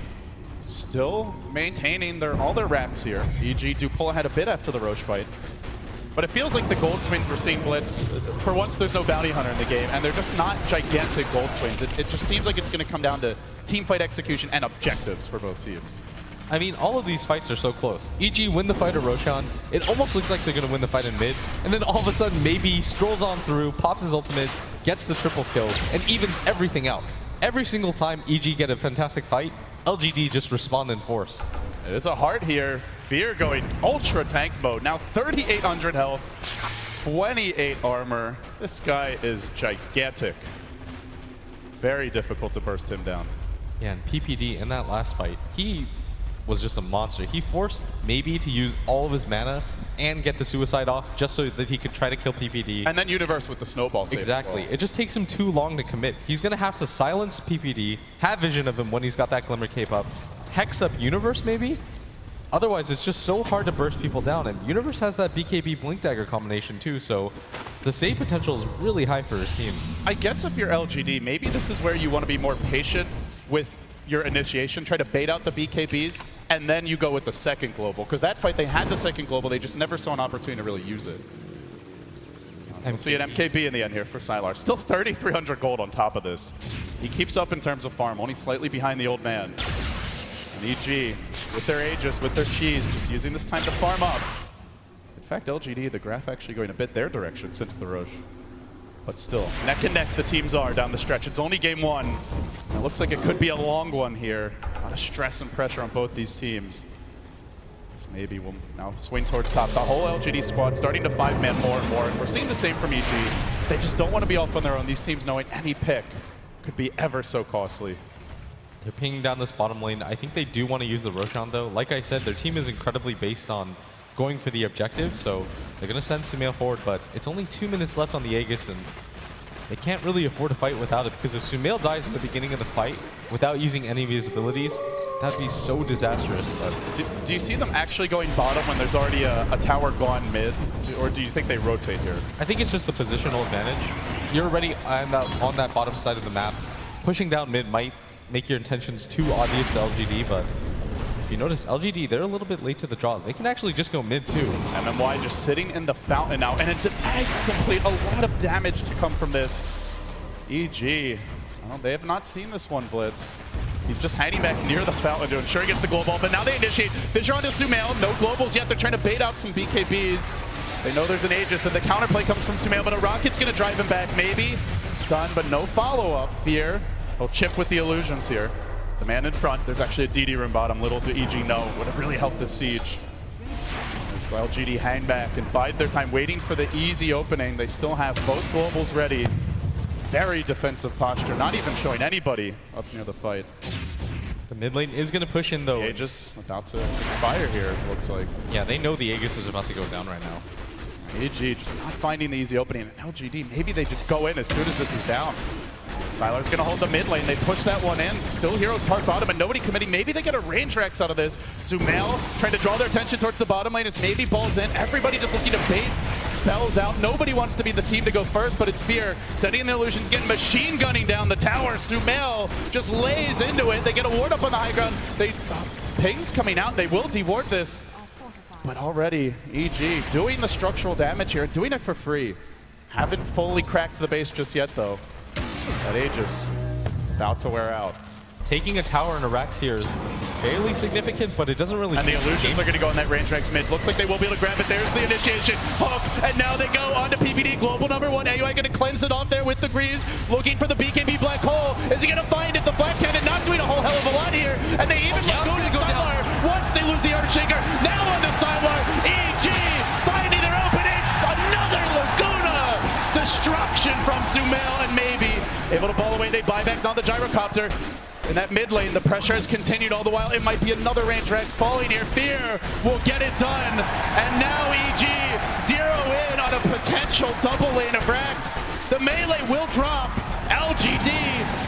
still maintaining all their racks here. EG do pull ahead a bit after the Roche fight. But it feels like the gold swings we're seeing Blitz, for once there's no bounty hunter in the game, and they're just not gigantic gold swings. It just seems like it's going to come down to team fight execution and objectives for both teams. I mean, all of these fights are so close. EG win the fight at Roshan. It almost looks like they're going to win the fight in mid. And then all of a sudden, maybe strolls on through, pops his ultimate, gets the triple kills, and evens everything out. Every single time EG get a fantastic fight, LGD just respond in force. It's a heart here. Fear going ultra tank mode. Now 3,800 health, 28 armor. This guy is gigantic. Very difficult to burst him down. Yeah, and PPD in that last fight, he was just a monster. He forced maybe to use all of his mana and get the suicide off just so that he could try to kill PPD. And then Universe with the snowball save. Exactly. It just takes him too long to commit. He's going to have to silence PPD, have vision of him when he's got that Glimmer Cape up, hex up Universe maybe? Otherwise, it's just so hard to burst people down. And Universe has that BKB Blink Dagger combination too, so the save potential is really high for his team. I guess if you're LGD, maybe this is where you want to be more patient with your initiation, try to bait out the BKBs, and then you go with the second global. Because that fight, they had the second global, they just never saw an opportunity to really use it. We'll see an MKB in the end here for Sylar. Still 3,300 gold on top of this. He keeps up in terms of farm, only slightly behind the old man. And EG, with their Aegis, with their cheese, just using this time to farm up. In fact, LGD, the graph actually going a bit their direction since the Roche. But still, neck and neck the teams are down the stretch. It's only game one. It looks like it could be a long one here. A lot of stress and pressure on both these teams. This maybe will now swing towards top. The whole LGD squad starting to 5-man more and more. We're seeing the same from EG. They just don't want to be off on their own. These teams knowing any pick could be ever so costly. They're pinging down this bottom lane. I think they do want to use the Roshan though. Like I said, their team is incredibly based on going for the objective, so they're going to send Sumail forward, but it's only 2 minutes left on the Aegis, and they can't really afford to fight without it, because if Sumail dies at the beginning of the fight without using any of his abilities, that'd be so disastrous. But do you see them actually going bottom when there's already a tower gone mid, or do you think they rotate here? I think it's just the positional advantage. You're already on that bottom side of the map. Pushing down mid might make your intentions too obvious to LGD, but if you notice, LGD, they're a little bit late to the draw. They can actually just go mid too. MMY just sitting in the fountain now, and it's an Eggs complete. A lot of damage to come from this. EG, well, they have not seen this one, Blitz. He's just hiding back near the fountain to ensure he gets the global, but now they initiate. Vision onto Sumail, no globals yet. They're trying to bait out some BKBs. They know there's an Aegis, and the counterplay comes from Sumail, but a rocket's going to drive him back, maybe. Stun, but no follow-up. Fear, he'll chip with the illusions here. The man in front, there's actually a DD room bottom. Little do EG know, would have really helped this siege. As LGD hang back and bide their time, waiting for the easy opening. They still have both globals ready. Very defensive posture, not even showing anybody up near the fight. The mid lane is going to push in though. The Aegis about to expire here, it looks like. Yeah, they know the Aegis is about to go down right now. EG just not finding the easy opening. And LGD, maybe they just go in as soon as this is down. Sylar's going to hold the mid lane. They push that one in. Still Heroes Park bottom and nobody committing. Maybe they get a range Rex out of this. Sumail trying to draw their attention towards the bottom lane as maybe balls in. Everybody just looking to bait spells out. Nobody wants to be the team to go first, but it's Fear. Setting the illusions, getting machine gunning down the tower. Sumail just lays into it. They get a ward up on the high ground. pings coming out. They will deward this. But already, EG doing the structural damage here, doing it for free. Haven't fully cracked the base just yet, though. That Aegis about to wear out. Taking a tower and a Rax here is fairly significant, but it doesn't really. And the illusions are going to go in that range Rex mid. Looks like they will be able to grab it. There's the initiation. Hook, and now they go on to PPD. Global #1. AUI going to cleanse it off there with the Greaves. Looking for the BKB black hole. Is he going to find it? The Flat Cannon not doing a whole hell of a lot here. And they even go to Sylar once they lose the Earthshaker. Now on to Sylar. EG finding their openings. Another Laguna. Destruction from Sumail, and maybe able to ball away. They buy back on the gyrocopter. In that mid lane, the pressure has continued all the while. It might be another range Rex falling here. Fear will get it done. And now EG zero in on a potential double lane of Rex. The melee will drop. LGD,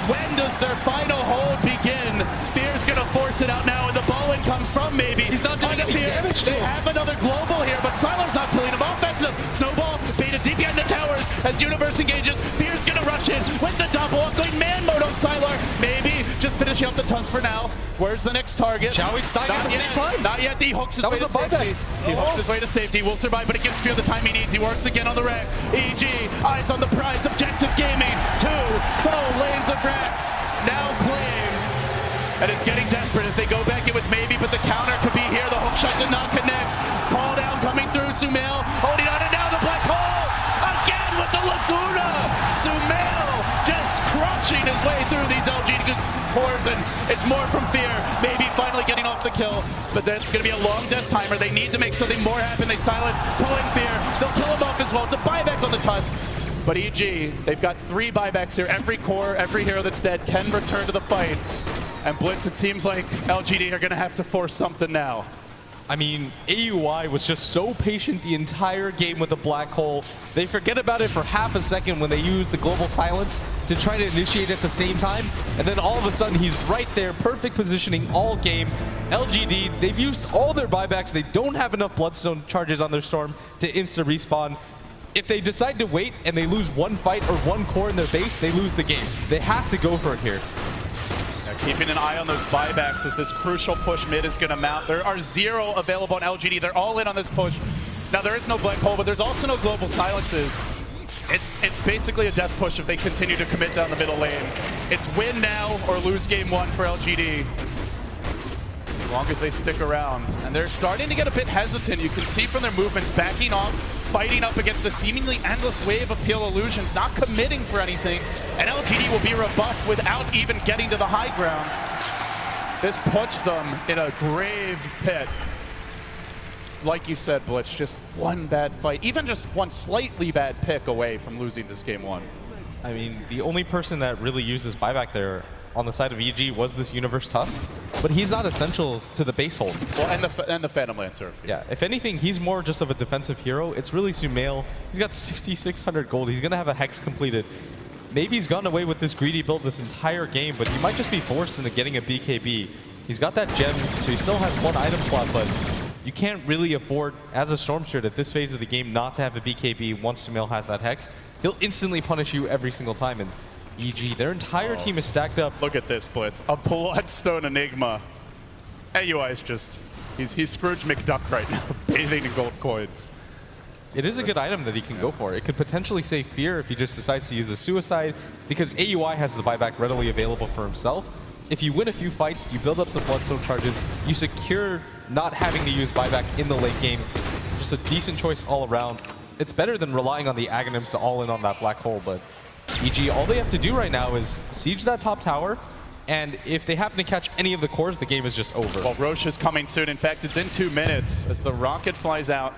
when does their final hold begin? Fear's gonna force it out now, and the balling comes from maybe. He's not doing any damage. They have another global here, but Sylar's not killing him. Offensive snowball, beta deep behind the towers as Universe engages. Fear's gonna rush in with the double up, going man mode on Sylar. Maybe just finishing up the tusk for now. Where's the next target? Shall we start at the same time? Not yet. He hooks his way to safety. He hooks his way to safety. Will survive, but it gives Fear the time he needs. He works again on the Rex. EG, eyes on the prize. Objective Gaming. 2 full lanes of Rex now claimed. And it's getting desperate as they go back in with maybe, but the counter could be here. The hook shot did not connect. Call down coming through. Sumail holding on, and now the black hole. Again with the Laguna. Sumail just crushing his way through these LGD cores, and it's more from Fear. Maybe finally getting off the kill, but that's going to be a long death timer. They need to make something more happen. They silence, pulling Fear. They'll kill him off as well. It's a buyback on the Tusk. But EG, they've got 3 buybacks here. Every core, every hero that's dead can return to the fight. And Blitz, it seems like LGD are going to have to force something now. I mean, AUI was just so patient the entire game with the black hole. They forget about it for half a second when they use the global silence to try to initiate at the same time. And then all of a sudden, he's right there, perfect positioning all game. LGD, they've used all their buybacks. They don't have enough Bloodstone charges on their Storm to insta-respawn. If they decide to wait and they lose one fight or one core in their base, they lose the game. They have to go for it here. Keeping an eye on those buybacks as this crucial push mid is going to mount. There are 0 available on LGD. They're all in on this push. Now, there is no black hole, but there's also no global silences. It's basically a death push if they continue to commit down the middle lane. It's win now or lose game 1 for LGD. As long as they stick around. And they're starting to get a bit hesitant. You can see from their movements backing off, fighting up against a seemingly endless wave of Peel Illusions, not committing for anything. And LGD will be rebuffed without even getting to the high ground. This puts them in a grave pit. Like you said, Blitz, just one bad fight, even just one slightly bad pick away from losing this game 1. I mean, the only person that really uses buyback there on the side of EG was this Universe Tusk, but he's not essential to the base hold. Well, and the Phantom Lancer. Yeah, if anything, he's more just of a defensive hero. It's really Sumail. He's got 6,600 gold. He's going to have a Hex completed. Maybe he's gotten away with this greedy build this entire game, but he might just be forced into getting a BKB. He's got that gem, so he still has 1 item slot, but you can't really afford, as a Stormstreet at this phase of the game, not to have a BKB once Sumail has that Hex. He'll instantly punish you every single time, and EG, their entire team is stacked up. Look at this, Blitz. A Bloodstone Enigma. AUI is just, he's Scrooge McDuck right now, bathing in gold coins. It is a good item that he can go for. It could potentially save Fear if he just decides to use the Suicide, because AUI has the buyback readily available for himself. If you win a few fights, you build up some Bloodstone charges, you secure not having to use buyback in the late game. Just a decent choice all around. It's better than relying on the Aghanims to all in on that black hole, but EG, all they have to do right now is siege that top tower, and if they happen to catch any of the cores, the game is just over. Well, Roche is coming soon. In fact, it's in 2 minutes as the rocket flies out.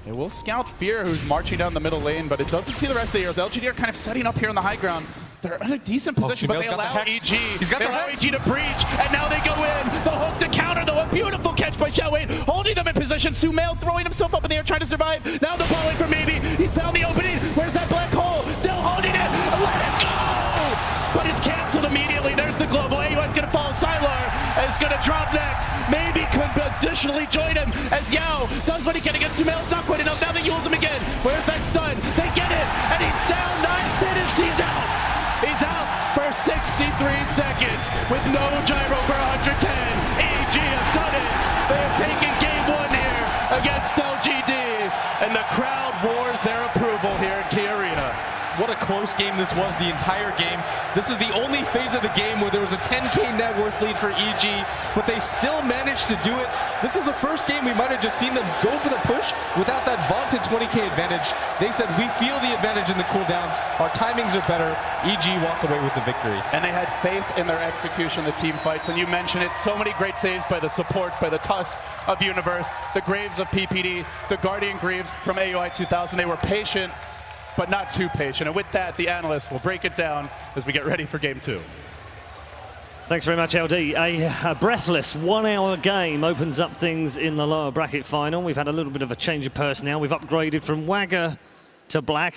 It will scout Fear, who's marching down the middle lane, but it doesn't see the rest of the heroes. LGD are kind of setting up here on the high ground. They're in a decent position, but they allow EG. He's got they allow EG to breach, and now they go in. The hook to counter, though. A beautiful catch by Xiaowei, holding them in position. Sumail throwing himself up in the air, trying to survive. Now the balling for maybe. He's found the opening. Where's that black hole? Still holding it. Let it go! But it's canceled immediately. There's the global. AUI's going to follow. Sylar is going to drop next. Maybe could additionally join him as Yao does what he can against Sumail. It's not quite enough. Now they use him again. Where's that stun? They get it, and he's down 9, finished. He's out. He's out for 63 seconds with no gyro for 110. EG have done it. LGD, and the crowd roars their approval here at Key Arena. What a close game this was the entire game. This is the only phase of the game where there was a 10K net worth lead for EG, but they still managed to do it. This is the first game we might have just seen them go for the push without that vaunted 20K advantage. They said, we feel the advantage in the cooldowns. Our timings are better. EG walk away with the victory. And they had faith in their execution, the team fights. And you mentioned it, so many great saves by the supports, by the Tusk of Universe, the Graves of PPD, the Guardian Greaves from AUI 2000. They were patient, but not too patient. And with that, the analysts will break it down as we get ready for game 2. Thanks very much, LD. A breathless 1 hour game opens up things in the lower bracket final. We've had a little bit of a change of personnel. We've upgraded from Wagger to Black.